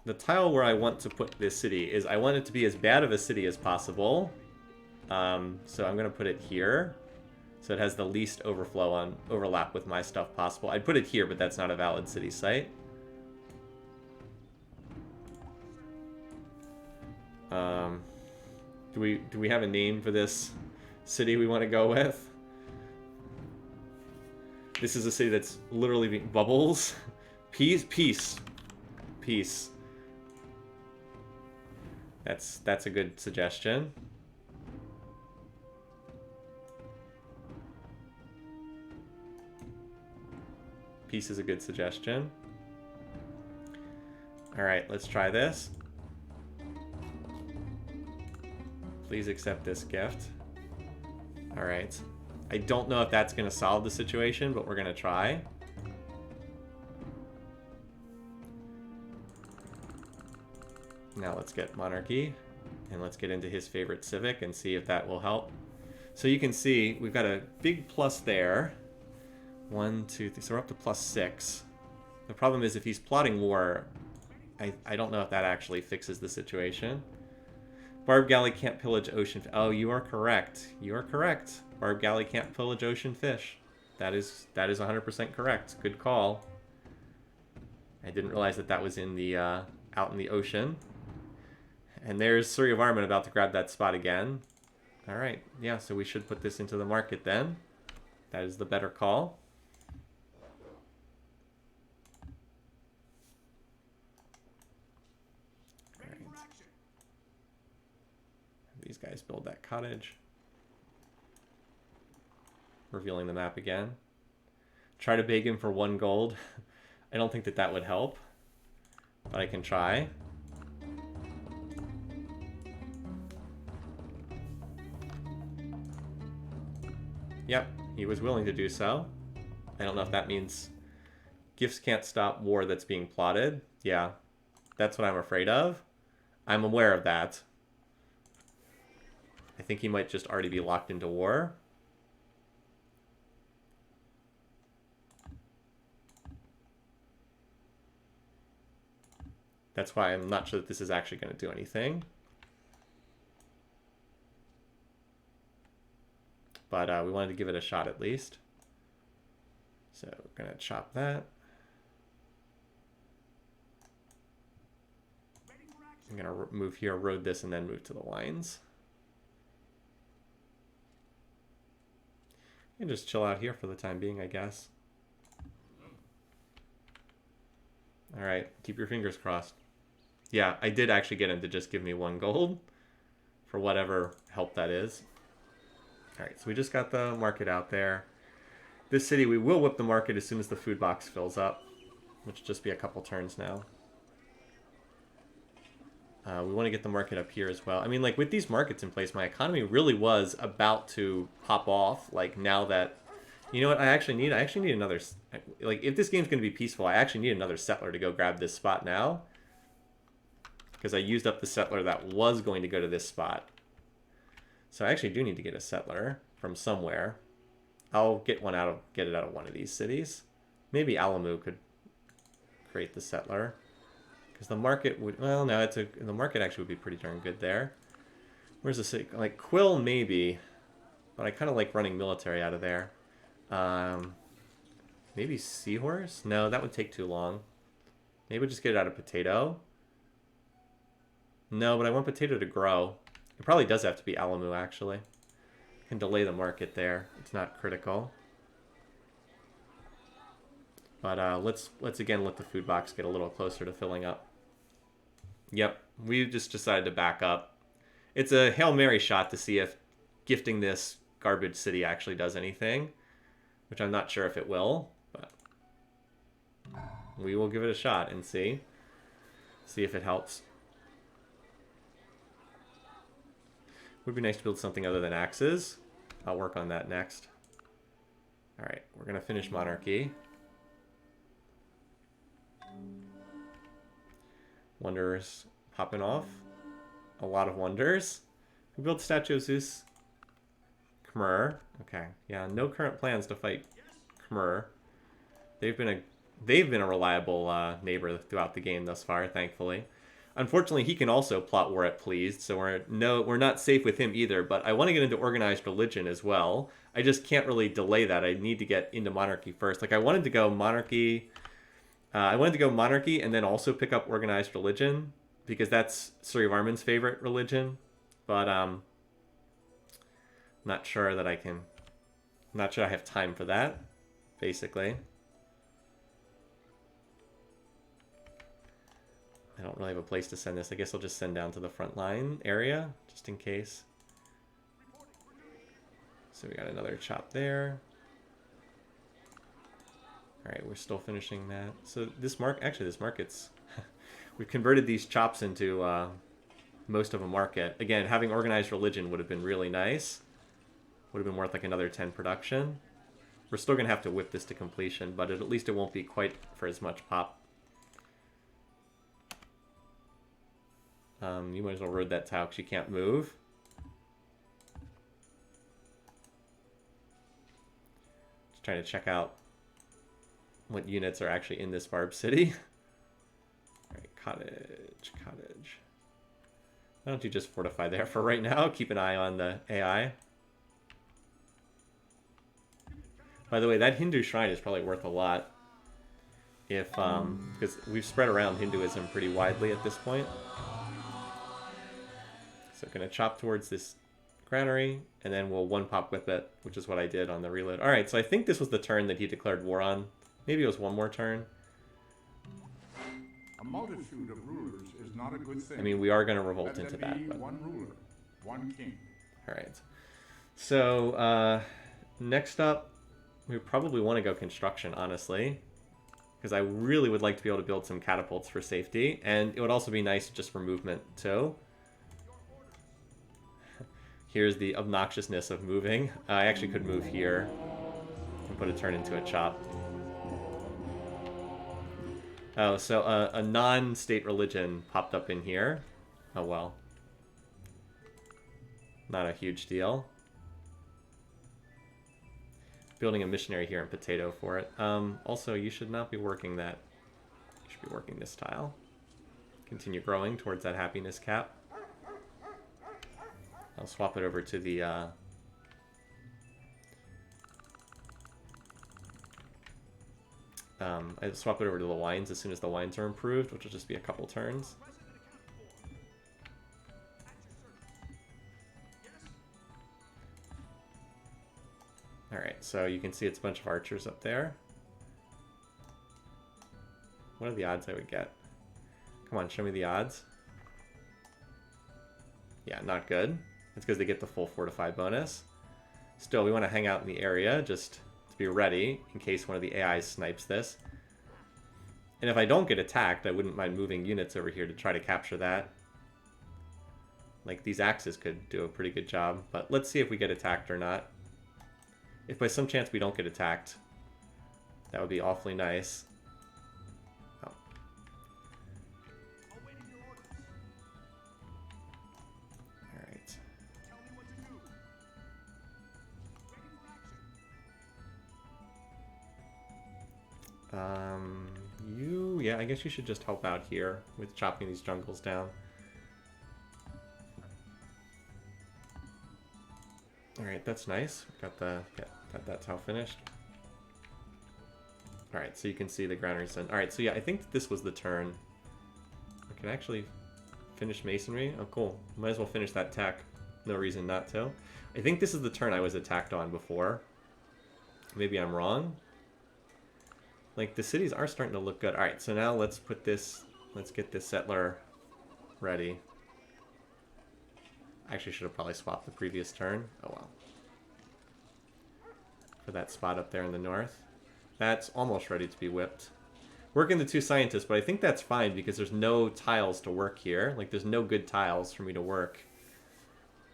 The tile where I want to put this city is I want it to be as bad of a city as possible. So I'm going to put it here. So it has the least overlap with my stuff possible. I'd put it here, but that's not a valid city site. Do we have a name for this city we want to go with? This is a city that's literally being bubbles. Peace. That's a good suggestion. Peace is a good suggestion. All right, let's try this. Please accept this gift. All right. I don't know if that's going to solve the situation, but we're going to try. Now let's get monarchy, and let's get into his favorite civic and see if that will help. So you can see we've got a big plus there. 1, 2, 3. So we're up to +6. The problem is if he's plotting war, I don't know if that actually fixes the situation. Barb Galley can't pillage ocean. Oh, you are correct. You are correct. Barb Galley can't pillage ocean fish. That is 100% correct. Good call. I didn't realize that that was in the out in the ocean. And there's Surrey of Armin about to grab that spot again. All right. Yeah, so we should put this into the market then. That is the better call. These guys build that cottage. Revealing the map again. Try to beg him for 1 gold. I don't think that that would help, but I can try. Yep, he was willing to do so. I don't know if that means gifts can't stop war that's being plotted. Yeah, that's what I'm afraid of. I'm aware of that. I think he might just already be locked into war. That's why I'm not sure that this is actually going to do anything. But we wanted to give it a shot at least. So we're going to chop that. I'm going to move here, road this, and then move to the lines. And just chill out here for the time being, I guess. All right, keep your fingers crossed. Yeah, I did actually get him to just give me 1 gold for whatever help that is. All right, so we just got the market out there. This city, we will whip the market as soon as the food box fills up, which will just be a couple turns now. We want to get the market up here as well. I mean, like, with these markets in place, my economy really was about to pop off. Like, now that... You know what I actually need? I actually need another... Like, if this game's going to be peaceful, I actually need another settler to go grab this spot now. Because I used up the settler that was going to go to this spot. So I actually do need to get a settler from somewhere. I'll get it out of one of these cities. Maybe Alamu could create the settler. Because the market would... Well, no, the market actually would be pretty darn good there. Where's the city? Like, Quayle, maybe. But I kind of like running military out of there. Maybe Seahorse? No, that would take too long. Maybe we'll just get it out of Potato. No, but I want Potato to grow. It probably does have to be Alamu, actually. I can delay the market there. It's not critical. But let's again let the food box get a little closer to filling up. Yep, we just decided to back up. It's a Hail Mary shot to see if gifting this garbage city actually does anything, which I'm not sure if it will, but we will give it a shot and see if it helps. Would be nice to build something other than axes. I'll work on that next. All right, we're gonna finish monarchy. Wonders popping off. A lot of wonders. We built Statue of Zeus. Khmer. Okay. Yeah, no current plans to fight Khmer. They've been a reliable neighbor throughout the game thus far, thankfully. Unfortunately, he can also plot war at pleased, so we're not safe with him either, but I want to get into organized religion as well. I just can't really delay that. I need to get into monarchy first. Like, I wanted to go monarchy and then also pick up organized religion, because that's Surrey of Armin's favorite religion. But not sure that I can. Not sure I have time for that, basically. I don't really have a place to send this. I guess I'll just send down to the front line area, just in case. So we got another chop there. Alright, we're still finishing that. So this market's... we've converted these chops into most of a market. Again, having organized religion would have been really nice. Would have been worth like another 10 production. We're still going to have to whip this to completion, but at least it won't be quite for as much pop. You might as well road that tile because you can't move. Just trying to check out what units are actually in this Barb City. Alright, cottage. Why don't you just fortify there for right now? Keep an eye on the AI. By the way, that Hindu shrine is probably worth a lot. If, because we've spread around Hinduism pretty widely at this point. So gonna chop towards this granary, and then we'll one-pop whip it, which is what I did on the reload. Alright, so I think this was the turn that he declared war on. Maybe it was one more turn. A multitude of rulers is not a good thing. I mean, we are going to revolt into Let there that. be But... one ruler, one king. Alright. So, next up, we probably want to go construction, honestly. Because I really would like to be able to build some catapults for safety. And it would also be nice just for movement, too. Here's the obnoxiousness of moving. I actually could move here and put a turn into a chop. Oh, so a non-state religion popped up in here. Oh well. Not a huge deal. Building a missionary here in potato for it. Also, you should not be working that. You should be working this tile. Continue growing towards that happiness cap. I'll swap it over to the... I swap it over to the wines as soon as the wines are improved, which will just be a couple turns. Alright, so you can see it's a bunch of archers up there. What are the odds I would get? Come on, show me the odds. Yeah, not good. It's because they get the full fortify bonus. Still, we want to hang out in the area, just to be ready in case one of the AIs snipes this. And if I don't get attacked, I wouldn't mind moving units over here to try to capture that. Like, these axes could do a pretty good job, but let's see if we get attacked or not. If by some chance we don't get attacked, that would be awfully nice. Oh. Alright. Yeah, I guess you should just help out here with chopping these jungles down. Alright, that's nice. Got that tile finished. Alright, so you can see the granaries done. Alright, so yeah, I think this was the turn. I can actually finish masonry. Oh, cool. Might as well finish that tech. No reason not to. I think this is the turn I was attacked on before. Maybe I'm wrong. Like, the cities are starting to look good. Alright, so now let's put this... Let's get this settler ready. I actually should have probably swapped the previous turn. Oh well. For that spot up there in the north. That's almost ready to be whipped. Working the two scientists, but I think that's fine because there's no tiles to work here. Like, there's no good tiles for me to work.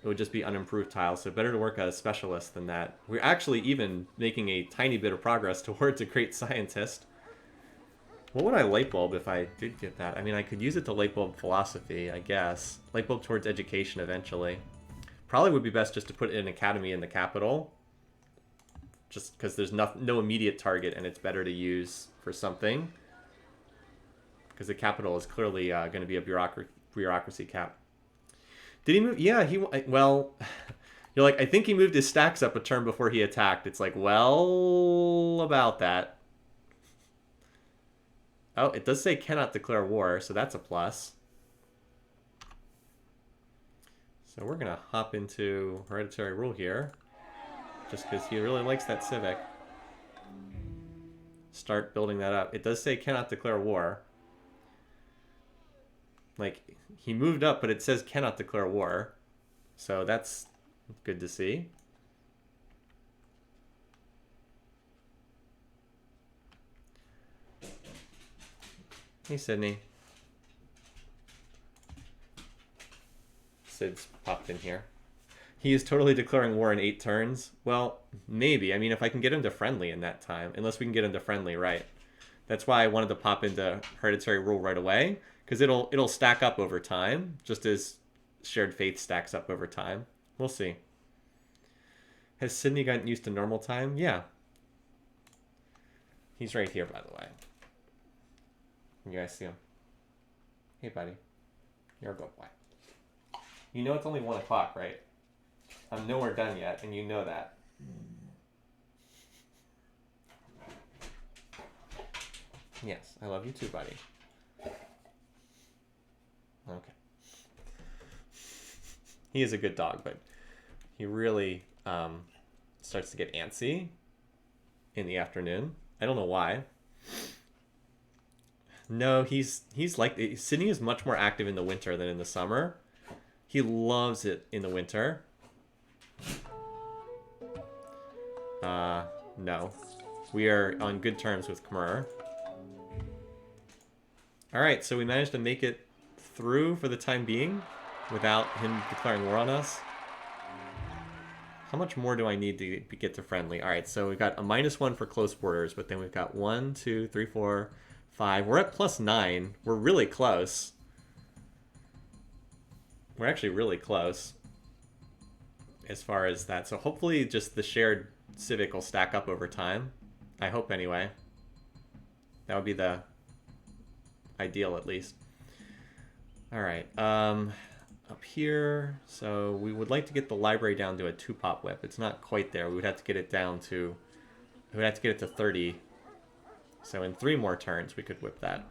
It would just be unimproved tiles, so better to work as a specialist than that. We're actually even making a tiny bit of progress towards a great scientist. What would I light bulb if I did get that? I mean, I could use it to light bulb philosophy, I guess. Light bulb towards education eventually. Probably would be best just to put an academy in the capital. Just because there's no immediate target and it's better to use for something. Because the capital is clearly going to be a bureaucracy cap. Did he move? Yeah, well, you're like, I think he moved his stacks up a turn before he attacked. It's like, well, about that. Oh, it does say cannot declare war, so that's a plus. So we're going to hop into hereditary rule here. Just because he really likes that civic. Start building that up. It does say cannot declare war. Like, he moved up, but it says cannot declare war. So that's good to see. Hey, Sydney. Sid's popped in here. He is totally declaring war in 8 turns. Well, maybe. I mean, if I can get him to friendly in that time. Unless we can get him to friendly, right. That's why I wanted to pop into Hereditary Rule right away. Because it'll stack up over time. Just as Shared Faith stacks up over time. We'll see. Has Sydney gotten used to normal time? Yeah. He's right here, by the way. You guys see him? Hey, buddy. You're a good boy. You know it's only 1 o'clock, right? I'm nowhere done yet, and you know that. Yes, I love you too, buddy. Okay. He is a good dog, but he really starts to get antsy in the afternoon. I don't know why. No, he's like... Sydney is much more active in the winter than in the summer. He loves it in the winter. No. We are on good terms with Khmer. Alright, so we managed to make it through for the time being without him declaring war on us. How much more do I need to get to friendly? Alright, so we've got a -1 for close borders, but then we've got 1, 2, 3, 4, 5. We're at +9. We're really close. We're actually really close as far as that. So hopefully just the shared civic will stack up over time. I hope anyway. That would be the ideal at least. All right. Up here. So we would like to get the library down to a 2-pop whip. It's not quite there. We would have to get it down to... We would have to get it to 30. So in 3 more turns we could whip that.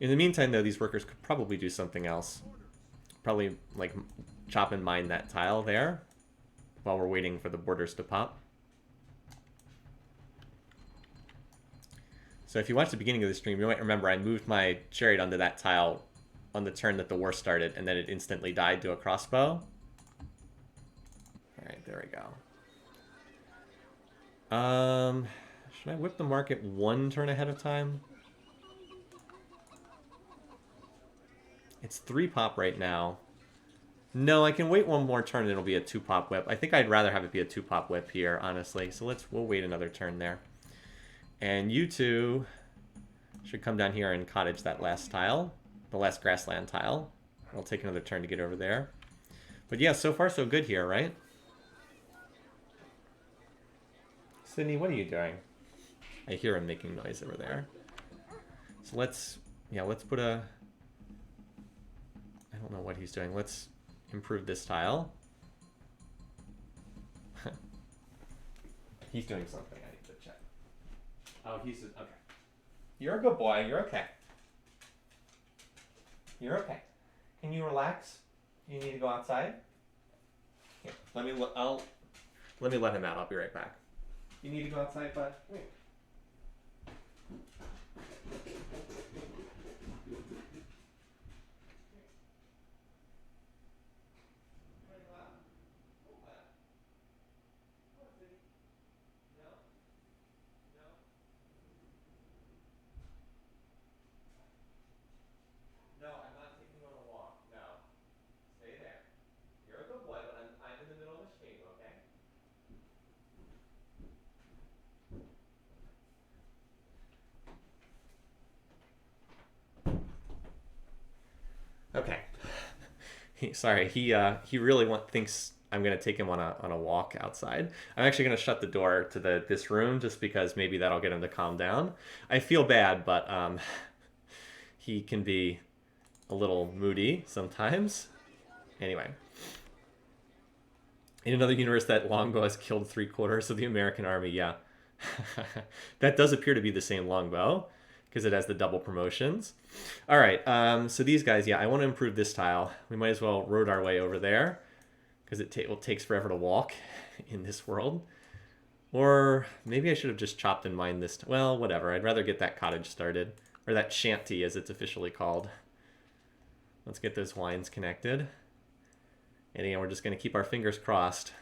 In the meantime though, these workers could probably do something else. Probably like chop and mine that tile there while we're waiting for the borders to pop. So if you watched the beginning of the stream, you might remember I moved my chariot onto that tile on the turn that the war started, and then it instantly died to a crossbow. Alright, there we go. Should I whip the market 1 turn ahead of time? It's 3-pop right now. No, I can wait 1 more turn and it'll be a 2-pop whip. I think I'd rather have it be a 2-pop whip here, honestly. So we'll wait another turn there. And you two should come down here and cottage that last tile. The last grassland tile. It'll take another turn to get over there. But yeah, so far so good here, right? Sydney, what are you doing? I hear him making noise over there. So let's put a... I don't know what he's doing. Let's improve this tile. He's doing something. I need to check. Oh, he's... Okay. You're a good boy. You're okay. You're okay. Can you relax? You need to go outside? Here, let me let him out. I'll be right back. You need to go outside, bud? Wait. No, I'm not taking you on a walk. No. Stay there. You're a good boy, but I'm in the middle of a stream, okay? Okay. Sorry, he really thinks I'm gonna take him on a walk outside. I'm actually gonna shut the door to this room just because maybe that'll get him to calm down. I feel bad, but he can be a little moody sometimes. Anyway. In another universe, that longbow has killed 3/4 of the American army. Yeah. That does appear to be the same longbow because it has the double promotions. All right. So these guys, yeah, I want to improve this tile. We might as well road our way over there because it takes forever to walk in this world. Or maybe I should have just chopped and mined this. Well, whatever. I'd rather get that cottage started, or that shanty as it's officially called. Let's get those wines connected. And again, we're just going to keep our fingers crossed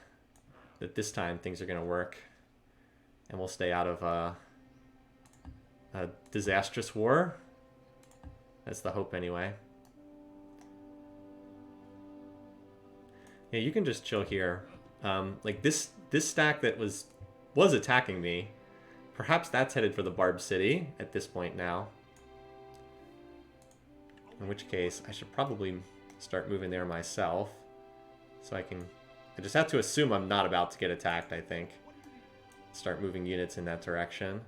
that this time things are going to work. And we'll stay out of a disastrous war. That's the hope anyway. Yeah, you can just chill here. Like this stack that was attacking me, perhaps that's headed for the Barb City at this point now. In which case, I should probably start moving there myself. So I just have to assume I'm not about to get attacked, I think. Start moving units in that direction.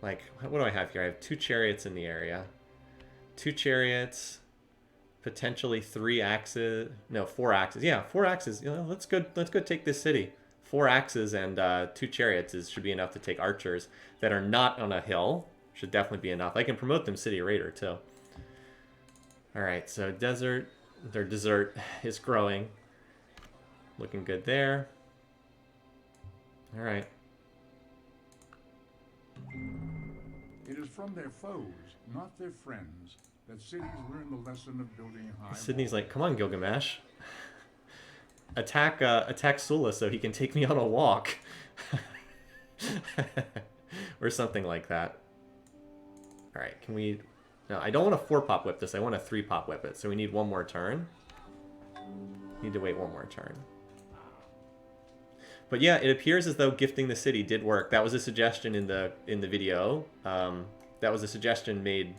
Like, what do I have here? I have 2 chariots in the area. 2 chariots, potentially 3 axes. No, 4 axes. Yeah, 4 axes. You know, let's go take this city. 4 axes and 2 chariots should be enough to take archers that are not on a hill. Should definitely be enough. I can promote them city raider too. All right, so desert is growing. Looking good there. All right. It is from their foes, not their friends, that cities learn the lesson of building high Sydney's walls. like, come on, Gilgamesh. Attack Sullla so he can take me on a walk. Or something like that. All right, can we... No, I don't want to 4-pop whip this. I want to 3-pop whip it. So we need 1 more turn. Need to wait 1 more turn. But yeah, it appears as though gifting the city did work. That was a suggestion in the video. That was a suggestion made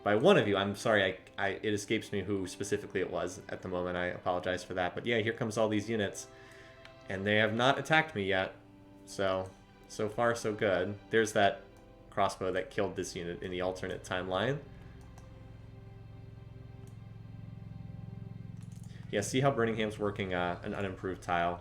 by one of you. I'm sorry, it escapes me who specifically it was at the moment. I apologize for that. But yeah, here comes all these units. And they have not attacked me yet. So far so good. There's that crossbow that killed this unit in the alternate timeline. Yeah, see how Burningham's working an unimproved tile.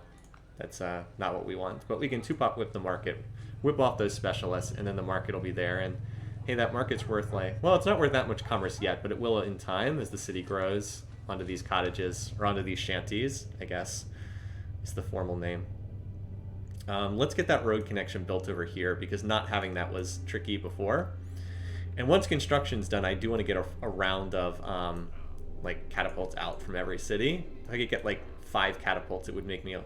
That's not what we want. But we can 2-pop whip the market, whip off those specialists, and then the market will be there. And hey, that market's worth like... Well, it's not worth that much commerce yet, but it will in time as the city grows onto these cottages, or onto these shanties, I guess is the formal name. Let's get that road connection built over here, because not having that was tricky before. And once construction's done, I do want to get a round of like catapults out from every city. If I could get like 5 catapults, it would make me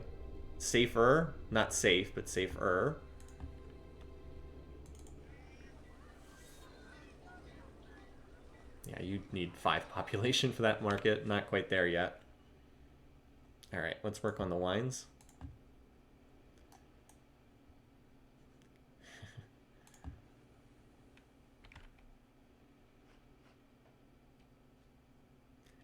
safer. Not safe, but safer. Yeah, you need 5 population for that market. Not quite there yet. All right, let's work on the wines.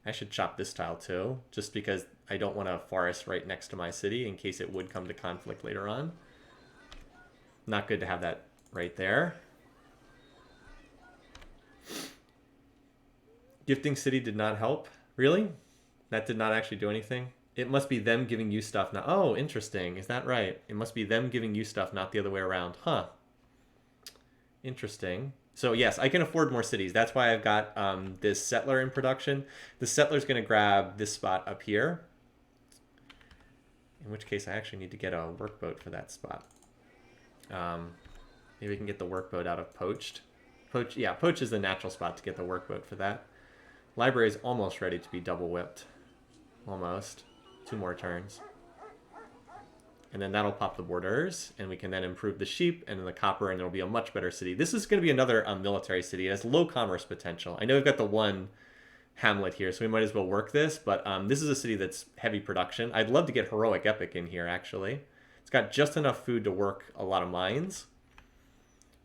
I should chop this tile too, just because I don't want a forest right next to my city in case it would come to conflict later on. Not good to have that right there. Gifting city did not help. Really? That did not actually do anything? It must be them giving you stuff now. Oh, interesting. Is that right? It must be them giving you stuff, not the other way around. Huh. Interesting. So yes, I can afford more cities. That's why I've got this settler in production. The settler's going to grab this spot up here. In which case I actually need to get a workboat for that spot. Maybe we can get the workboat out of Poached. Yeah, Poached is the natural spot to get the workboat for that. Library is almost ready to be double whipped. Almost. 2 more turns. And then that'll pop the borders, and we can then improve the sheep and then the copper, and it'll be a much better city. This is going to be another military city. It has low commerce potential. I know we've got the 1 hamlet here, so we might as well work this, but this is a city that's heavy production. I'd love to get Heroic Epic in here, actually. It's got just enough food to work a lot of mines,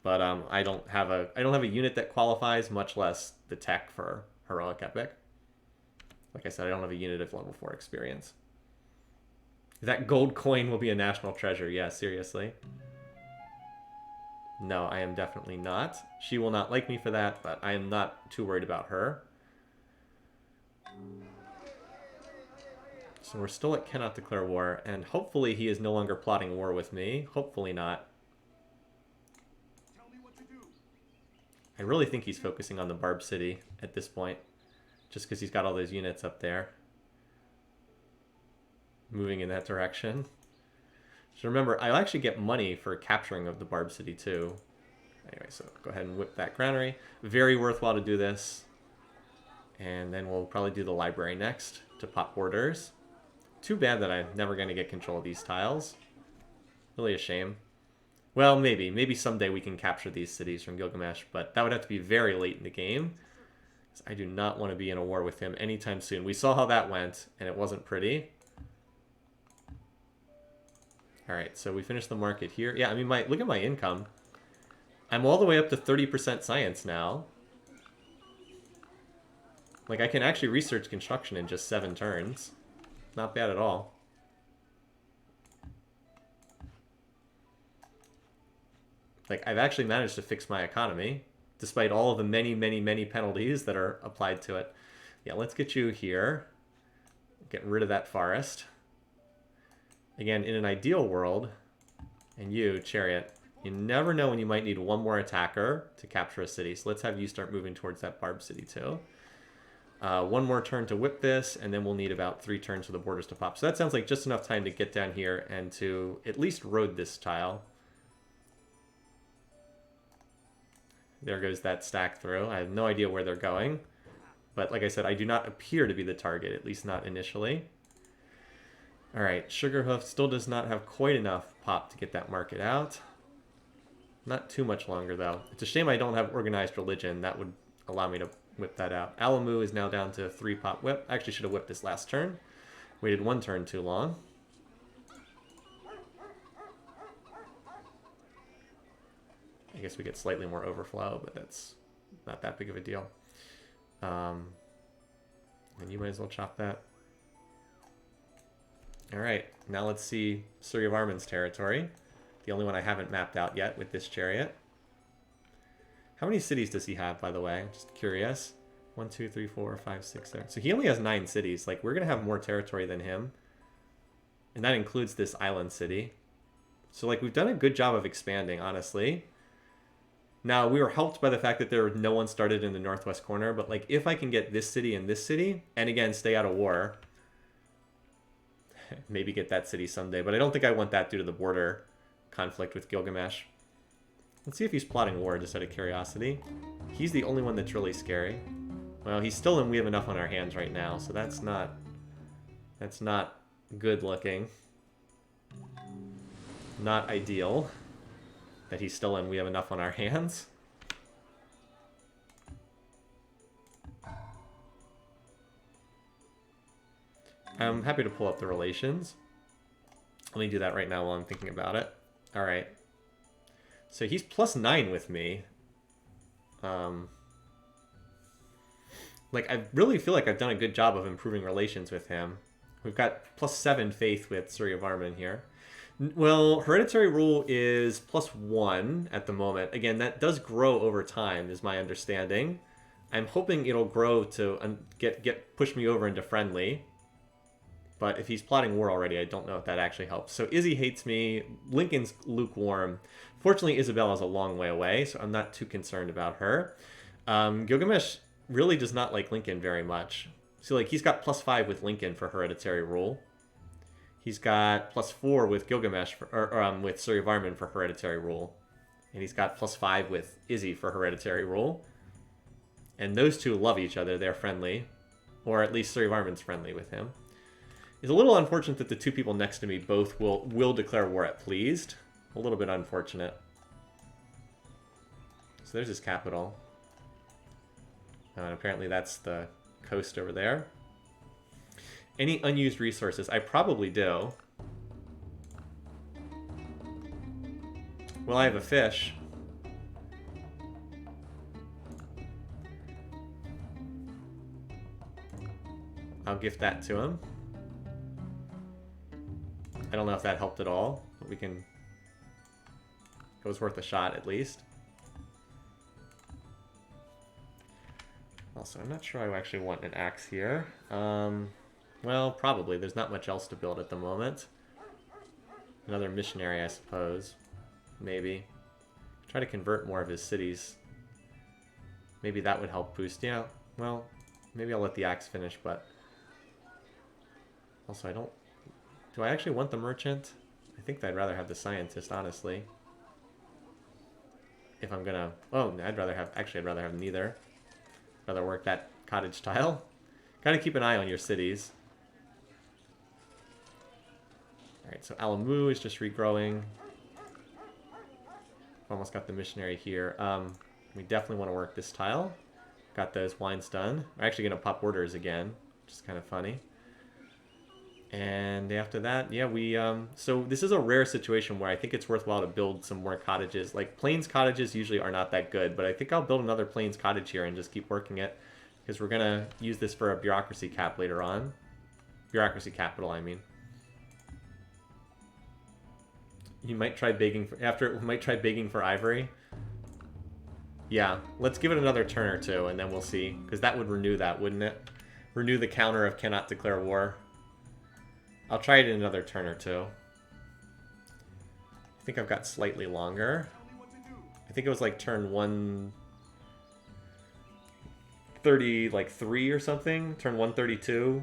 but I don't have a unit that qualifies, much less the tech for Heroic Epic. Like I said, I don't have a unit of level 4 experience. That gold coin will be a national treasure. Yeah, seriously. No, I am definitely not. She will not like me for that, but I am not too worried about her. So we're still at cannot declare war, and hopefully he is no longer plotting war with me. Hopefully not. Tell me what to do. I really think he's focusing on the Barb City at this point, just because he's got all those units up there. Moving in that direction. So remember, I'll actually get money for capturing of the Barb City too. Anyway, so go ahead and whip that granary. Very worthwhile to do this. And then we'll probably do the library next to pop borders. Too bad that I'm never going to get control of these tiles. Really a shame. Well, maybe. Maybe someday we can capture these cities from Gilgamesh, but that would have to be very late in the game. I do not want to be in a war with him anytime soon. We saw how that went, and it wasn't pretty. Alright, so we finished the market here. Yeah, I mean, look at my income. I'm all the way up to 30% science now. Like, I can actually research construction in just 7 turns. Not bad at all. Like, I've actually managed to fix my economy, despite all of the many, many, many penalties that are applied to it. Yeah, let's get you here. Get rid of that forest. Again, in an ideal world, and you, Chariot, you never know when you might need one more attacker to capture a city. So let's have you start moving towards that Barb city too. One more turn to whip this, and then we'll need about 3 turns for the borders to pop. So that sounds like just enough time to get down here and to at least road this tile. There goes that stack through. I have no idea where they're going. But like I said, I do not appear to be the target, at least not initially. Alright, Sugarhoof still does not have quite enough pop to get that market out. Not too much longer, though. It's a shame I don't have organized religion. That would allow me to whip that out. Alamu is now down to 3 pop whip. I actually should have whipped this last turn. Waited 1 turn too long. I guess we get slightly more overflow, but that's not that big of a deal. And you might as well chop that. Alright, now let's see Surya Varman's territory. The only one I haven't mapped out yet with this chariot. How many cities does he have, by the way? Just curious. 1, 2, 3, 4, 5, 6, 7. So he only has 9 cities. Like, we're going to have more territory than him. And that includes this island city. So, like, we've done a good job of expanding, honestly. Now, we were helped by the fact that no one started in the northwest corner. But, like, if I can get this city and this city, and again, stay out of war, maybe get that city someday. But I don't think I want that due to the border conflict with Gilgamesh. Let's see if he's plotting war, just out of curiosity. He's the only one that's really scary. Well, he's still in. We have enough on our hands right now, so that's not good looking. Not ideal that he's still in. We have enough on our hands. I'm happy to pull up the relations. Let me do that right now while I'm thinking about it. All right. So he's +9 with me. Like, I really feel like I've done a good job of improving relations with him. We've got +7 faith with Surya Varman here. Well, hereditary rule is +1 at the moment. Again, that does grow over time, is my understanding. I'm hoping it'll grow to push me over into friendly. But if he's plotting war already, I don't know if that actually helps. So Izzy hates me. Lincoln's lukewarm. Fortunately, Isabella's a long way away, so I'm not too concerned about her. Gilgamesh really does not like Lincoln very much. So, like, he's got +5 with Lincoln for hereditary rule. He's got +4 with Gilgamesh, with Surya Varman for hereditary rule. And he's got +5 with Izzy for hereditary rule. And those two love each other. They're friendly. Or at least Surya Varman's friendly with him. It's a little unfortunate that the 2 people next to me both will declare war at pleased. A little bit unfortunate. So there's his capital. And apparently that's the coast over there. Any unused resources? I probably do. Well, I have a fish. I'll gift that to him. I don't know if that helped at all, but we can... It was worth a shot, at least. Also, I'm not sure I actually want an axe here. Well, probably. There's not much else to build at the moment. Another missionary, I suppose. Maybe. Try to convert more of his cities. Maybe that would help boost. Yeah, well, maybe I'll let the axe finish, but... Also, I don't... Do I actually want the merchant? I think I'd rather have the scientist, honestly. If I'm gonna... Oh, I'd rather have... Actually, I'd rather have neither. Rather work that cottage tile. Gotta keep an eye on your cities. Alright, so Alamu is just regrowing. Almost got the missionary here. We definitely want to work this tile. Got those wines done. We're actually going to pop orders again, which is kind of funny. And after that, yeah, we... so this is a rare situation where I think it's worthwhile to build some more cottages. Like, plains cottages usually are not that good, but I think I'll build another plains cottage here and just keep working it. Because we're going to use this for a bureaucracy cap later on. Bureaucracy capital, I mean. You might try begging for, we might try begging for ivory. Yeah, let's give it another turn or two, and then we'll see. Because that would renew that, wouldn't it? Renew the counter of cannot declare war. I'll try it in another turn or two. I think I've got slightly longer. I think it was like turn 130, like 3 or something. Turn 132.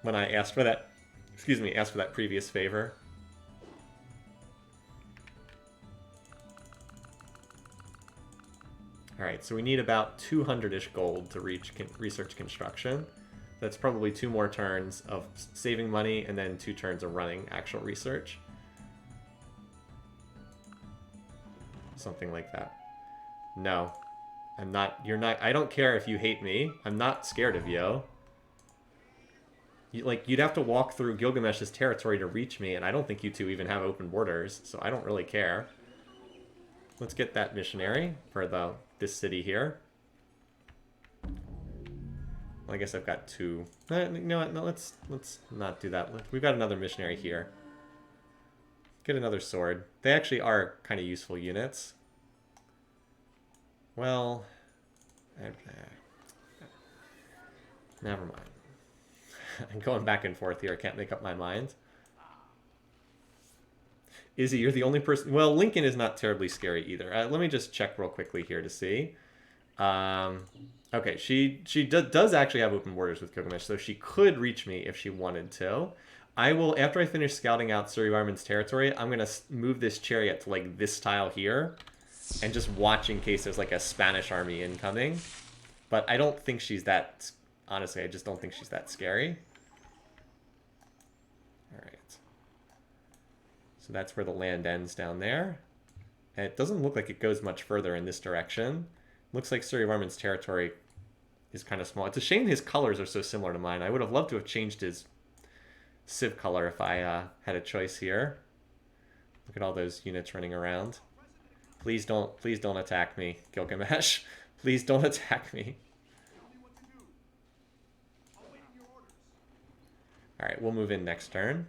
When I asked for that, excuse me, asked for that previous favor. Alright, so we need about 200-ish gold to reach research construction. That's probably 2 more turns of saving money and then 2 turns of running actual research. Something like that. No. I'm not, you're not, I don't care if you hate me. I'm not scared of you. You'd have to walk through Gilgamesh's territory to reach me, and I don't think you two even have open borders, so I don't really care. Let's get that missionary for this city here. Well, I guess I've got 2. You know what? No, let's not do that. We've got another missionary here. Get another sword. They actually are kind of useful units. Well, never mind. I'm going back and forth here. I can't make up my mind. Izzy, you're the only person... Well, Lincoln is not terribly scary either. Let me just check real quickly here to see. Okay, she does actually have open borders with Gilgamesh, so she could reach me if she wanted to. I will, after I finish scouting out Suryavarman's territory, I'm going to move this chariot to, like, this tile here, and just watch in case there's, like, a Spanish army incoming. But I don't think she's that... Honestly, I just don't think she's that scary. Alright. So that's where the land ends down there. And it doesn't look like it goes much further in this direction. Looks like Suryavarman's territory is kind of small. It's a shame his colors are so similar to mine. I would have loved to have changed his civ color if I had a choice here. Look at all those units running around. Please don't attack me, Gilgamesh. Please don't attack me. Alright, we'll move in next turn.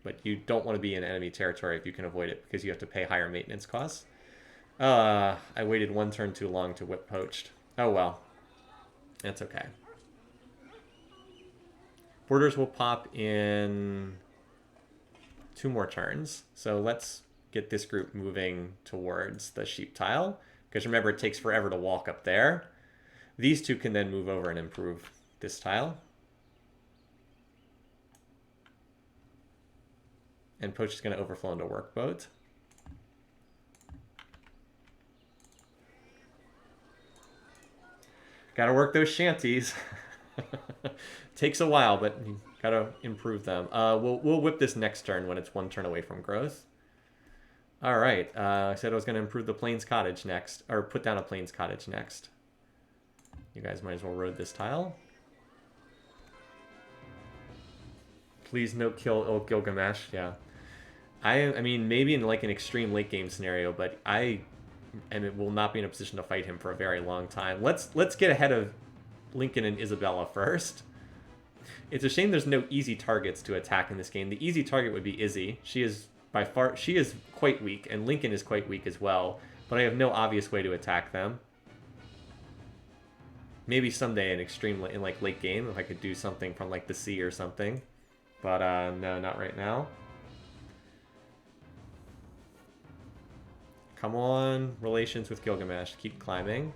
But you don't want to be in enemy territory if you can avoid it, because you have to pay higher maintenance costs. I waited 1 turn too long to whip poached. Oh well. That's okay. Borders will pop in 2 more turns. So let's get this group moving towards the sheep tile. Because remember, it takes forever to walk up there. These 2 can then move over and improve this tile. And poach is going to overflow into workboat. Gotta work those shanties. Takes a while, but you gotta improve them. We'll whip this next turn when it's 1 turn away from growth. All right. I said I was gonna improve the Plains Cottage next, or put down a Plains Cottage next. You guys might as well road this tile. Please no kill old Gilgamesh. Yeah. I mean, maybe in like an extreme late game scenario, but it will not be in a position to fight him for a very long time. Let's get ahead of Lincoln and Isabella first. It's a shame there's no easy targets to attack in this game. The easy target would be Izzy. She is quite weak, and Lincoln is quite weak as well. But I have no obvious way to attack them. Maybe someday in like late game if I could do something from like the sea or something. But no, not right now. Come on, relations with Gilgamesh. Keep climbing.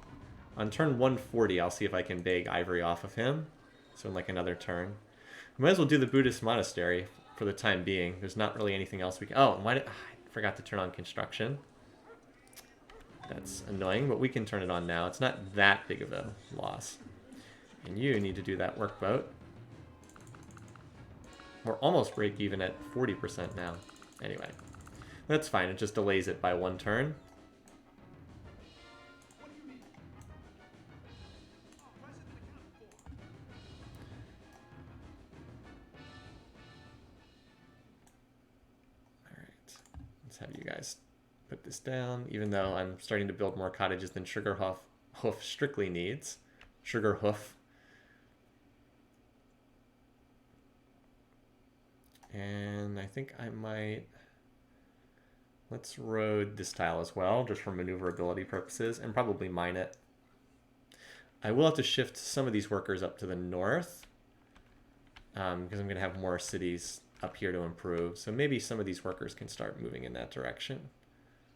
On turn 140, I'll see if I can beg ivory off of him. So in like another turn. We might as well do the Buddhist monastery for the time being. There's not really anything else we can... Oh, I forgot to turn on construction. That's annoying, but we can turn it on now. It's not that big of a loss. And you need to do that workboat. We're almost break even at 40% now. Anyway, that's fine. It just delays it by 1 turn. Let's have you guys put this down, even though I'm starting to build more cottages than Sugarhoof strictly needs. Sugarhoof. And I think I might... Let's road this tile as well, just for maneuverability purposes, and probably mine it. I will have to shift some of these workers up to the north, because I'm going to have more cities up here to improve. So maybe some of these workers can start moving in that direction.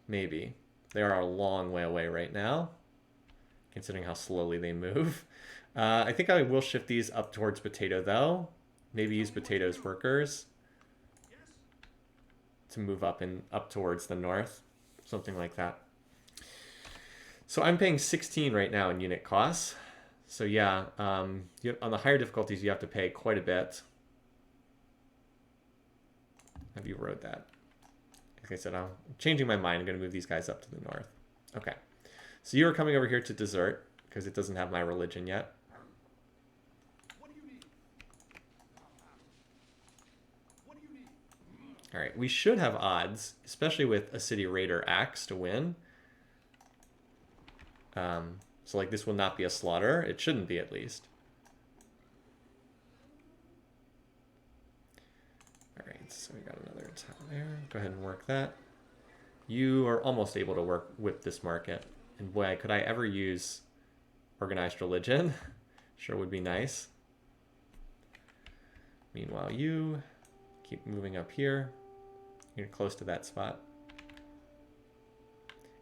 Maybe. They are a long way away right now, considering how slowly they move. I think I will shift these up towards potato, though. Maybe use potato's workers to move up and up towards the north. Something like that. So I'm paying 16 right now in unit costs. So yeah, on the higher difficulties, you have to pay quite a bit. Have you wrote that? Like I said, I'm changing my mind. I'm going to move these guys up to the north. Okay. So you are coming over here to desert because it doesn't have my religion yet. What do you need? What do you need? All right. We should have odds, especially with a city raider axe to win. So like this will not be a slaughter. It shouldn't be, at least. All right. So we got another tile there. Go ahead and work that. You are almost able to whip this market. And boy, could I ever use organized religion? Sure would be nice. Meanwhile, you keep moving up here. You're close to that spot.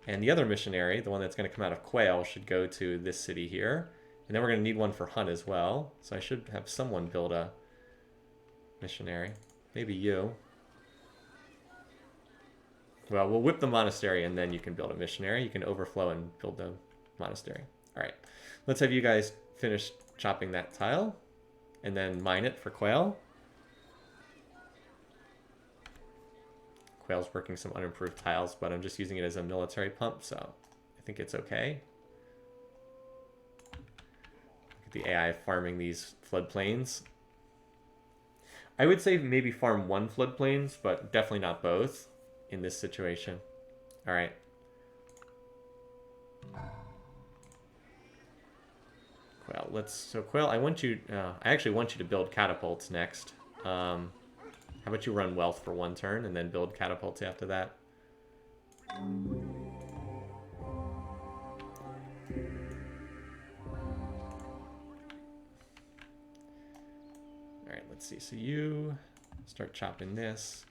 And the other missionary, the one that's going to come out of Quayle, should go to this city here. And then we're going to need one for Hunt as well. So I should have someone build a missionary. Maybe you. Well, we'll whip the monastery and then you can build a missionary. You can overflow and build the monastery. All right. Let's have you guys finish chopping that tile and then mine it for Quayle. Quayle's working some unimproved tiles, but I'm just using it as a military pump, so I think it's okay. Look at the AI farming these floodplains. I would say maybe farm 1 floodplains, but definitely not both in this situation. All right. Quayle, so Quayle, I actually want you to build catapults next. How about you run wealth for 1 turn and then build catapults after that? All right, let's see. So you start chopping this.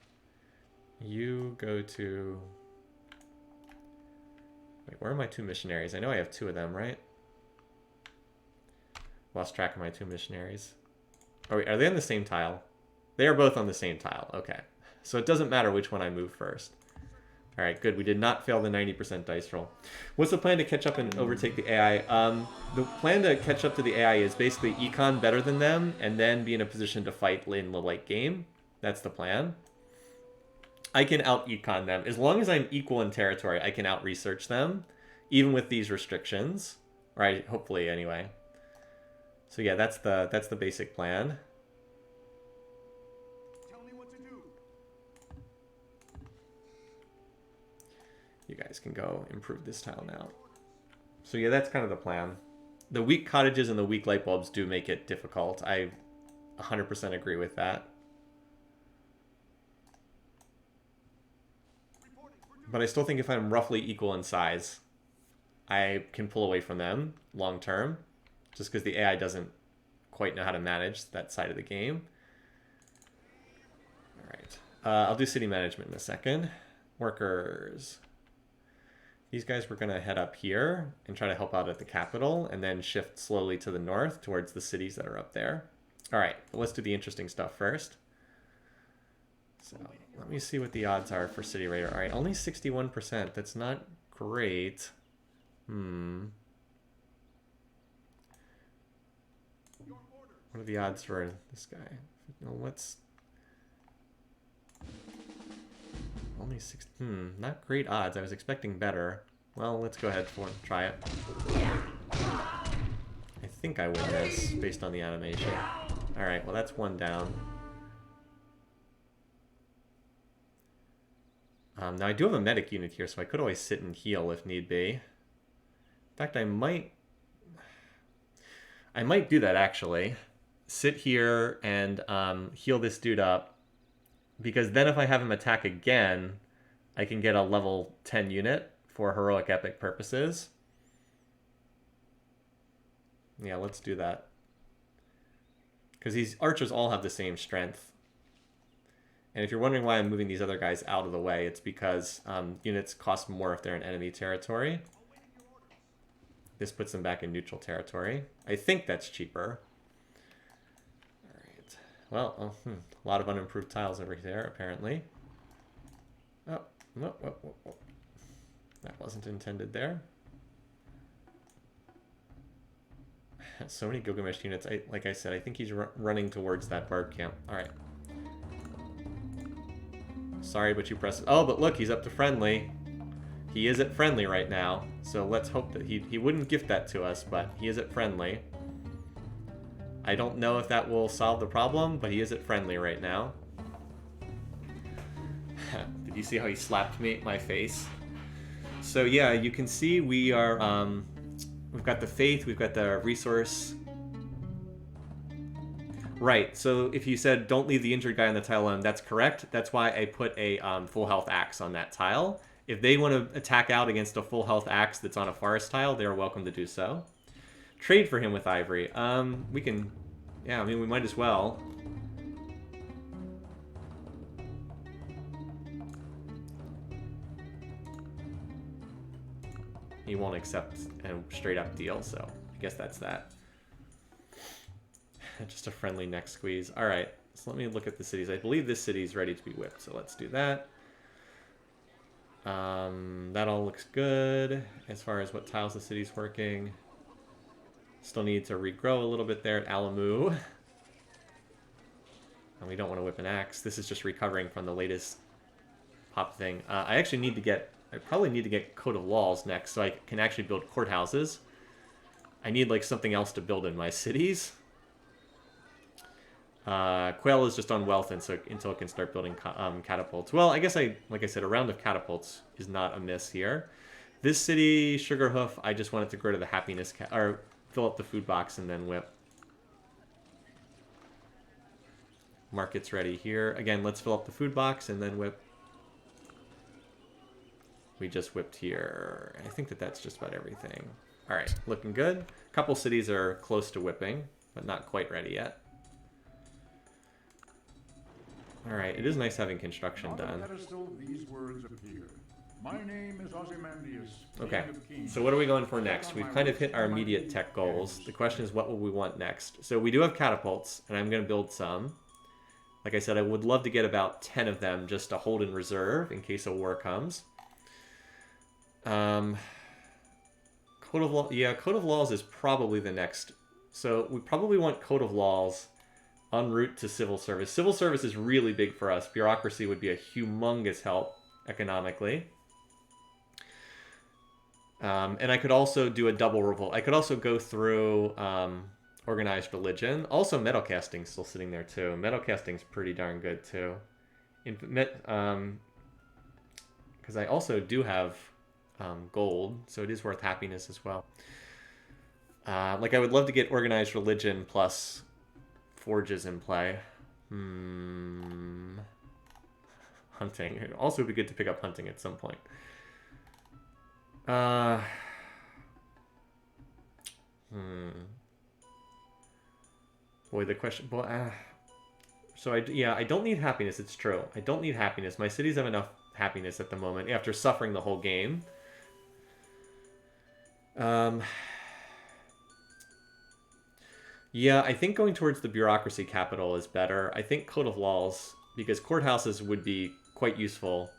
You go to... Wait, where are my 2 missionaries? I know I have 2 of them, right? Lost track of my 2 missionaries. Oh, wait, are they on the same tile? They are both on the same tile. Okay. So it doesn't matter which one I move first. All right, good. We did not fail the 90% dice roll. What's the plan to catch up and overtake the AI? The plan to catch up to the AI is basically econ better than them and then be in a position to fight in the late game. That's the plan. I can out-econ them. As long as I'm equal in territory, I can out-research them, even with these restrictions. Right, hopefully, anyway. So yeah, that's the basic plan. You guys can go improve this tile now. So yeah, that's kind of the plan. The weak cottages and the weak light bulbs do make it difficult. I 100% agree with that. But I still think if I'm roughly equal in size, I can pull away from them long term, just because the AI doesn't quite know how to manage that side of the game. All right. I'll do city management in a second. Workers. These guys were going to head up here and try to help out at the capital and then shift slowly to the north towards the cities that are up there. All right, let's do the interesting stuff first. So let me see what the odds are for City Raider. All right, only 61%. That's not great. What are the odds for this guy? No, let's... Only 6... not great odds. I was expecting better. Well, let's go ahead and try it. I think I win this, based on the animation. Alright, well that's one down. Now I do have a medic unit here, so I could always sit and heal if need be. In fact, I might do that, actually. Sit here and heal this dude up. Because then if I have him attack again, I can get a level 10 unit for heroic epic purposes. Yeah, let's do that. Because these archers all have the same strength. And if you're wondering why I'm moving these other guys out of the way, it's because units cost more if they're in enemy territory. This puts them back in neutral territory. I think that's cheaper. Alright. Well, a lot of unimproved tiles over there, apparently. Oh, no, that wasn't intended there. So many Gilgamesh units. Like I said, I think he's running towards that barb camp. Alright. Sorry, but you pressed... Oh, but look, he's up to friendly. He is at friendly right now. So let's hope that he wouldn't gift that to us, but he is at friendly. I don't know if that will solve the problem, but he is at friendly right now. Did you see how he slapped me, my face? So yeah, you can see we are... we've got the faith, we've got the resource. Right, so if you said don't leave the injured guy on the tile alone, that's correct. That's why I put a full health axe on that tile. If they want to attack out against a full health axe that's on a forest tile, they're welcome to do so. Trade for him with ivory. We can... Yeah, I mean, we might as well. He won't accept a straight up deal, so I guess that's that. Just a friendly neck squeeze. Alright, so let me look at the cities. I believe this city is ready to be whipped, so let's do that. That all looks good as far as what tiles the city's working. Still need to regrow a little bit there at Alamu. And we don't want to whip an axe. This is just recovering from the latest pop thing. I actually need to get... I probably need to get Coat of Laws next so I can actually build courthouses. I need like something else to build in my cities. Quayle is just on wealth and so until it can start building catapults. Well, I guess like I said, a round of catapults is not amiss here. This city, Sugarhoof, I just wanted to grow to the happiness or fill up the food box and then whip. Market's ready here. Again, let's fill up the food box and then whip. We just whipped here. I think that's just about everything. All right, looking good. A couple cities are close to whipping, but not quite ready yet. All right, it is nice having construction done. On the pedestal, these words appear. My name is Ozymandias. Okay, so what are we going for next? We've kind of hit our immediate tech goals. The question is, what will we want next? So we do have catapults, and I'm going to build some. Like I said, I would love to get about 10 of them just to hold in reserve in case a war comes. Code of Law, yeah, Code of Laws is probably the next. So we probably want Code of Laws en route to civil service. Civil service is really big for us. Bureaucracy would be a humongous help economically. And I could also do a double revolt. I could also go through organized religion. Also, metal casting's still sitting there too. Metal casting's pretty darn good too. Because I also do have gold, so it is worth happiness as well. Like I would love to get organized religion plus forges in play. Hunting. It also would be good to pick up hunting at some point. Boy, the question... Well, so I don't need happiness, it's true. I don't need happiness. My cities have enough happiness at the moment after suffering the whole game. Yeah, I think going towards the bureaucracy capital is better. I think Code of Laws, because courthouses would be quite useful.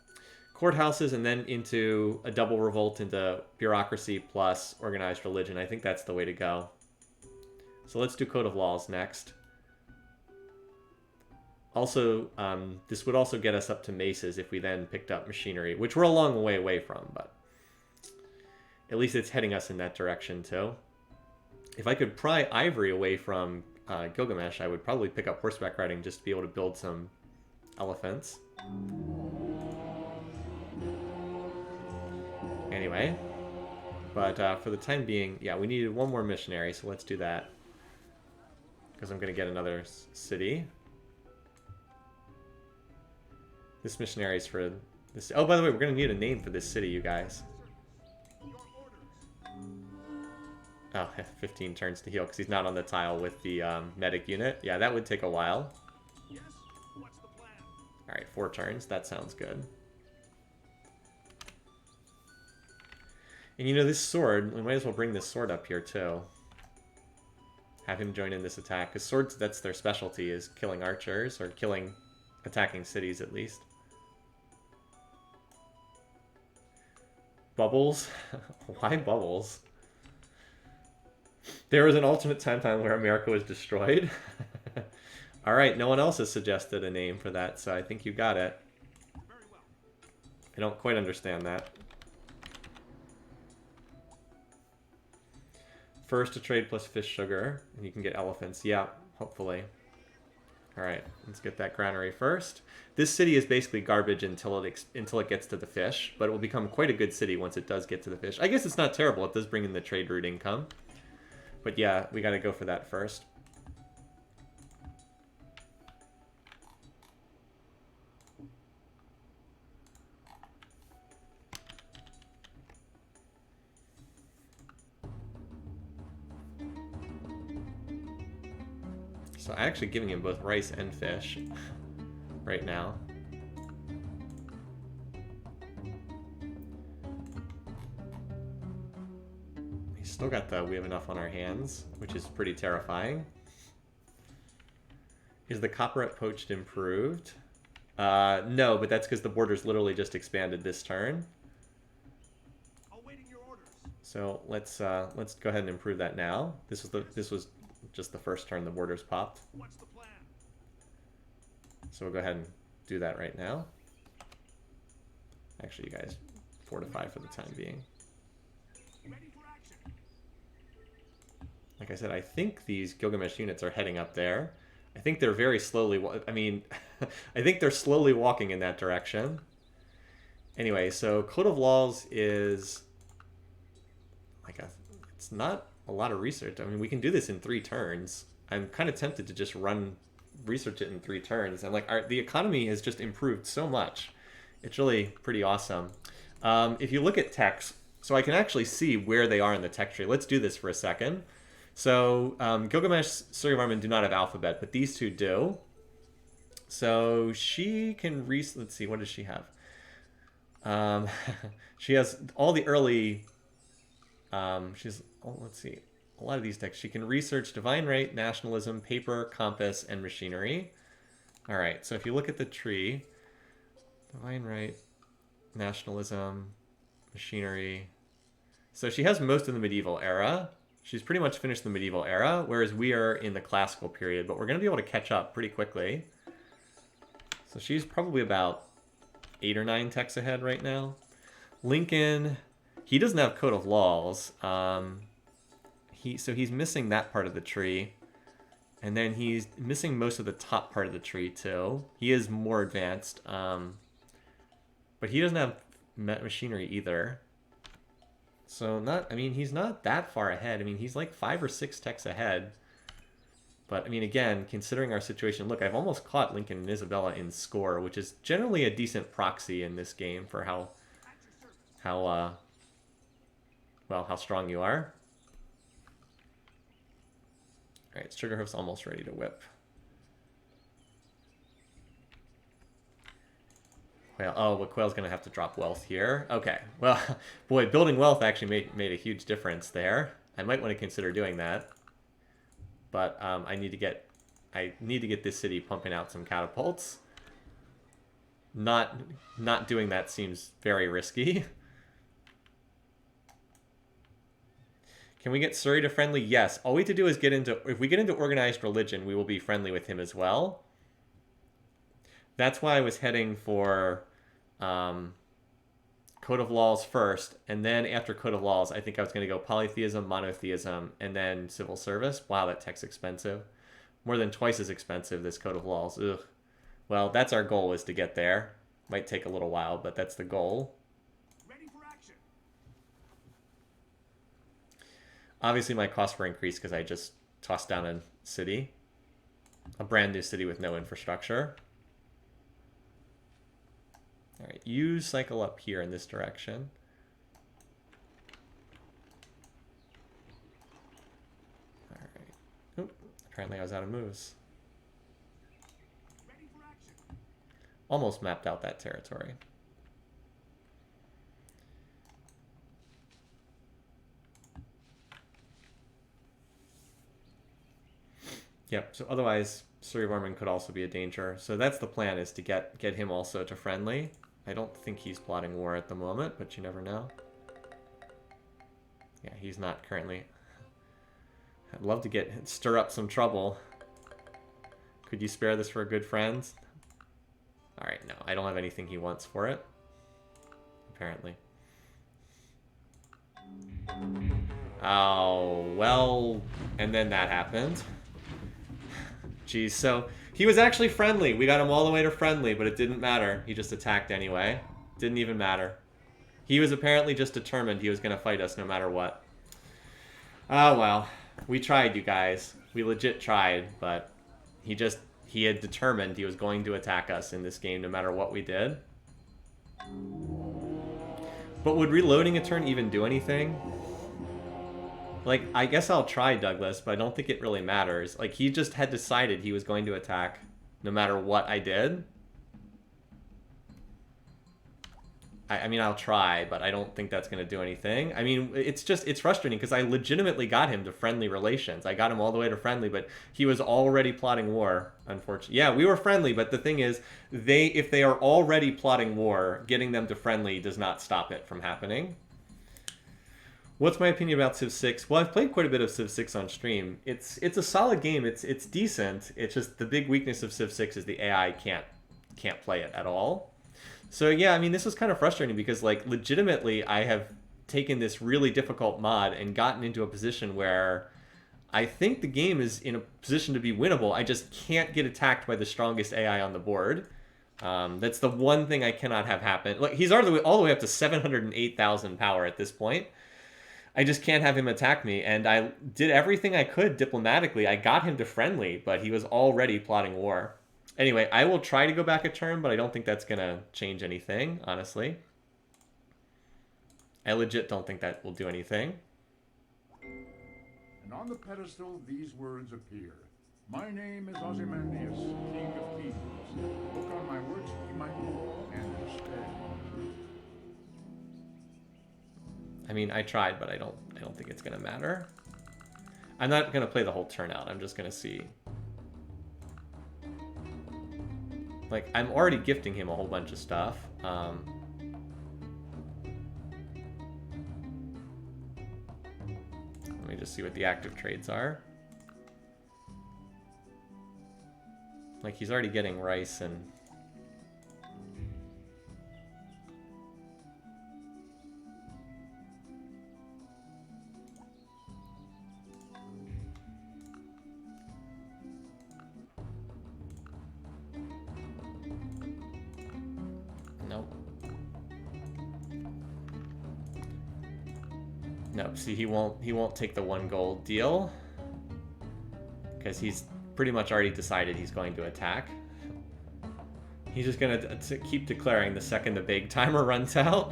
Courthouses and then into a double revolt into bureaucracy plus organized religion. I think that's the way to go. So let's do Code of Laws next. Also, this would also get us up to maces if we then picked up machinery, which we're a long way away from, but at least it's heading us in that direction too. If I could pry ivory away from Gilgamesh, I would probably pick up horseback riding just to be able to build some elephants. Anyway, but for the time being, yeah, we needed one more missionary, so let's do that. Because I'm going to get another city. This missionary is for this. Oh, by the way, we're going to need a name for this city, you guys. Oh, 15 turns to heal because he's not on the tile with the medic unit. Yeah, that would take a while. Yes? What's the plan? Alright, 4 turns. That sounds good. And you know, this sword, we might as well bring this sword up here too. Have him join in this attack. Because swords, that's their specialty, is killing archers, or attacking cities at least. Bubbles? Why bubbles? There was an alternate timeline where America was destroyed. Alright, no one else has suggested a name for that, so I think you got it. Very well. I don't quite understand that. First to trade plus fish sugar, and you can get elephants. Yeah, hopefully. Alright, let's get that granary first. This city is basically garbage until it gets to the fish, but it will become quite a good city once it does get to the fish. I guess it's not terrible. It does bring in the trade route income. But yeah, we gotta go for that first. So I'm actually giving him both rice and fish right now. He's still got we have enough on our hands, which is pretty terrifying. Is the copperette poached improved? No, but that's because the border's literally just expanded this turn. Awaiting your orders. So let's go ahead and improve that now. This was just the first turn the borders popped. What's the plan? So we'll go ahead and do that right now. Actually, you guys fortify for the time being. Ready for action. Like I said, I think these Gilgamesh units are heading up there. I think they're very slowly... I mean, I think they're slowly walking in that direction. Anyway, so Code of Laws is... It's not a lot of research. I mean, we can do this in 3 turns. I'm kind of tempted to just research it in 3 turns. And the economy has just improved so much. It's really pretty awesome. If you look at techs, so I can actually see where they are in the tech tree. Let's do this for a second. So Gilgamesh, Suryavarman do not have alphabet, but these two do. So she can let's see, what does she have? She has all the early... let's see, a lot of these texts. She can research divine right, nationalism, paper, compass, and machinery. All right, so if you look at the tree, divine right, nationalism, machinery. So she has most of the medieval era. She's pretty much finished the medieval era, whereas we are in the classical period, but we're going to be able to catch up pretty quickly. So she's probably about 8 or 9 techs ahead right now. Lincoln... He doesn't have Code of Laws. So he's missing that part of the tree. And then he's missing most of the top part of the tree, too. He is more advanced. But he doesn't have machinery either. So he's not that far ahead. I mean, he's like 5 or 6 techs ahead. But, I mean, again, considering our situation, look, I've almost caught Lincoln and Isabella in score, which is generally a decent proxy in this game for how strong you are. Alright, Sugarhoof's almost ready to whip. But Quayle's going to have to drop wealth here. Okay, well, boy, building wealth actually made a huge difference there. I might want to consider doing that. But I need to get this city pumping out some catapults. Not doing that seems very risky. Can we get Surrey to friendly? Yes. All we have to do is if we get into organized religion, we will be friendly with him as well. That's why I was heading for Code of Laws first, and then after Code of Laws, I think I was going to go polytheism, monotheism, and then civil service. Wow, that tech's expensive. More than twice as expensive, this Code of Laws. Ugh. Well, that's our goal, is to get there. Might take a little while, but that's the goal. Ready for action. Obviously, my costs were increased because I just tossed down a city. A brand new city with no infrastructure. All right, you cycle up here in this direction. All right. Oop, apparently I was out of moves. Ready for action. Almost mapped out that territory. Yep, so otherwise Suryavarman could also be a danger. So that's the plan, is to get him also to friendly. I don't think he's plotting war at the moment, but you never know. Yeah, he's not currently. I'd love to stir up some trouble. Could you spare this for a good friend? Alright, no, I don't have anything he wants for it. Apparently. Oh, well, and then that happened. Jeez, so he was actually friendly. We got him all the way to friendly, but it didn't matter. He just attacked anyway. Didn't even matter. He was apparently just determined he was going to fight us no matter what. Oh, well. We tried, you guys. We legit tried, but he had determined he was going to attack us in this game no matter what we did. But would reloading a turn even do anything? Like, I guess I'll try Douglas, but I don't think it really matters. Like, he just had decided he was going to attack no matter what I did. I mean, I'll try, but I don't think that's going to do anything. I mean, it's frustrating because I legitimately got him to friendly relations. I got him all the way to friendly, but he was already plotting war, unfortunately. Yeah, we were friendly, but the thing is, if they are already plotting war, getting them to friendly does not stop it from happening. What's my opinion about Civ 6? Well, I've played quite a bit of Civ 6 on stream. It's a solid game. It's decent. It's just the big weakness of Civ 6 is the AI can't play it at all. So yeah, I mean, this was kind of frustrating because, like, legitimately I have taken this really difficult mod and gotten into a position where I think the game is in a position to be winnable. I just can't get attacked by the strongest AI on the board. That's the one thing I cannot have happen. Like, he's all the way up to 708,000 power at this point. I just can't have him attack me, and I did everything I could diplomatically. I got him to friendly, but he was already plotting war. Anyway, I will try to go back a turn, but I don't think that's going to change anything, honestly. I legit don't think that will do anything. And on the pedestal these words appear. My name is Ozymandias, King of Kings. Look on my works, ye my rule, and despair. I mean, I tried, but I don't think it's going to matter. I'm not going to play the whole turn out. I'm just going to see. Like, I'm already gifting him a whole bunch of stuff. Let me just see what the active trades are. Like, he's already getting rice and... Nope, see, he won't take the 1 gold deal because he's pretty much already decided he's going to attack. He's just going to keep declaring the second the big timer runs out.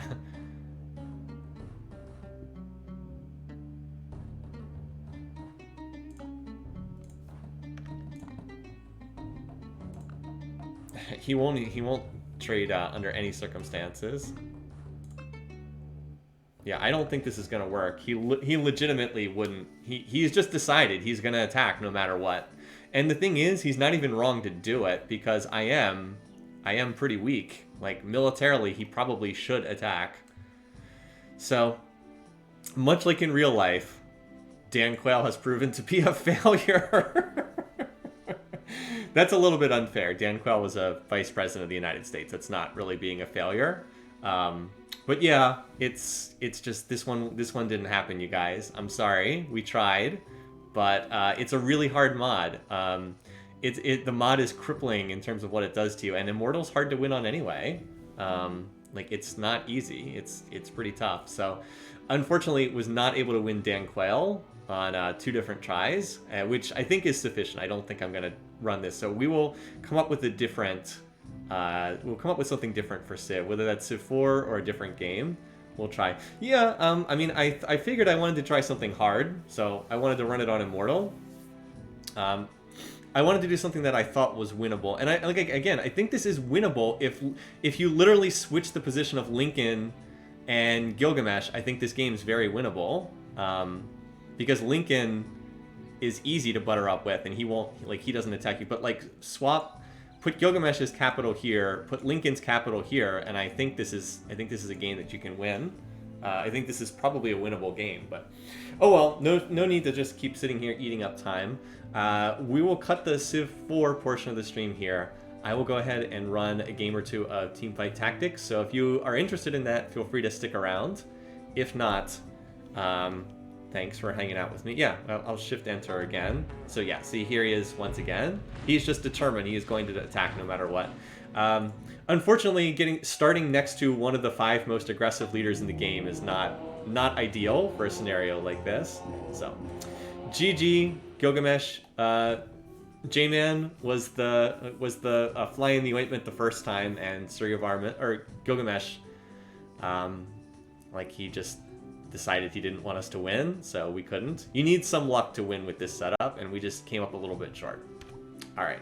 He won't trade under any circumstances. Yeah, I don't think this is going to work. He legitimately wouldn't. He's just decided he's going to attack no matter what. And the thing is, he's not even wrong to do it because I am pretty weak. Like, militarily, he probably should attack. So, much like in real life, Dan Quayle has proven to be a failure. That's a little bit unfair. Dan Quayle was a vice president of the United States. That's not really being a failure. But yeah, it's just this one didn't happen, you guys. I'm sorry. We tried, but it's a really hard mod. The mod is crippling in terms of what it does to you, and Immortal's hard to win on anyway. Like, it's not easy. It's pretty tough. So, unfortunately, was not able to win Dan Quayle on 2 different tries, which I think is sufficient. I don't think I'm gonna run this. So we will come up with a different. We'll come up with something different for Civ, whether that's Civ 4 or a different game. We'll try. Yeah. I mean, I figured I wanted to try something hard, so I wanted to run it on Immortal. I wanted to do something that I thought was winnable, and I think this is winnable if you literally switch the position of Lincoln and Gilgamesh. I think this game is very winnable, because Lincoln is easy to butter up with, and he doesn't attack you. But like, put Gilgamesh's capital here, put Lincoln's capital here, and I think this is a game that you can win. I think this is probably a winnable game, but oh well, no need to just keep sitting here eating up time. We will cut the Civ 4 portion of the stream here. I will go ahead and run a game or 2 of Teamfight Tactics, so if you are interested in that, feel free to stick around. If not, thanks for hanging out with me. Yeah, I'll shift enter again. So yeah, see, here he is once again. He's just determined he is going to attack no matter what. Unfortunately, starting next to one of the 5 most aggressive leaders in the game is not ideal for a scenario like this. So, GG, Gilgamesh. J-Man was the fly in the ointment the first time, and Gilgamesh, he just decided he didn't want us to win, so we couldn't. You need some luck to win with this setup, and we just came up a little bit short. All right.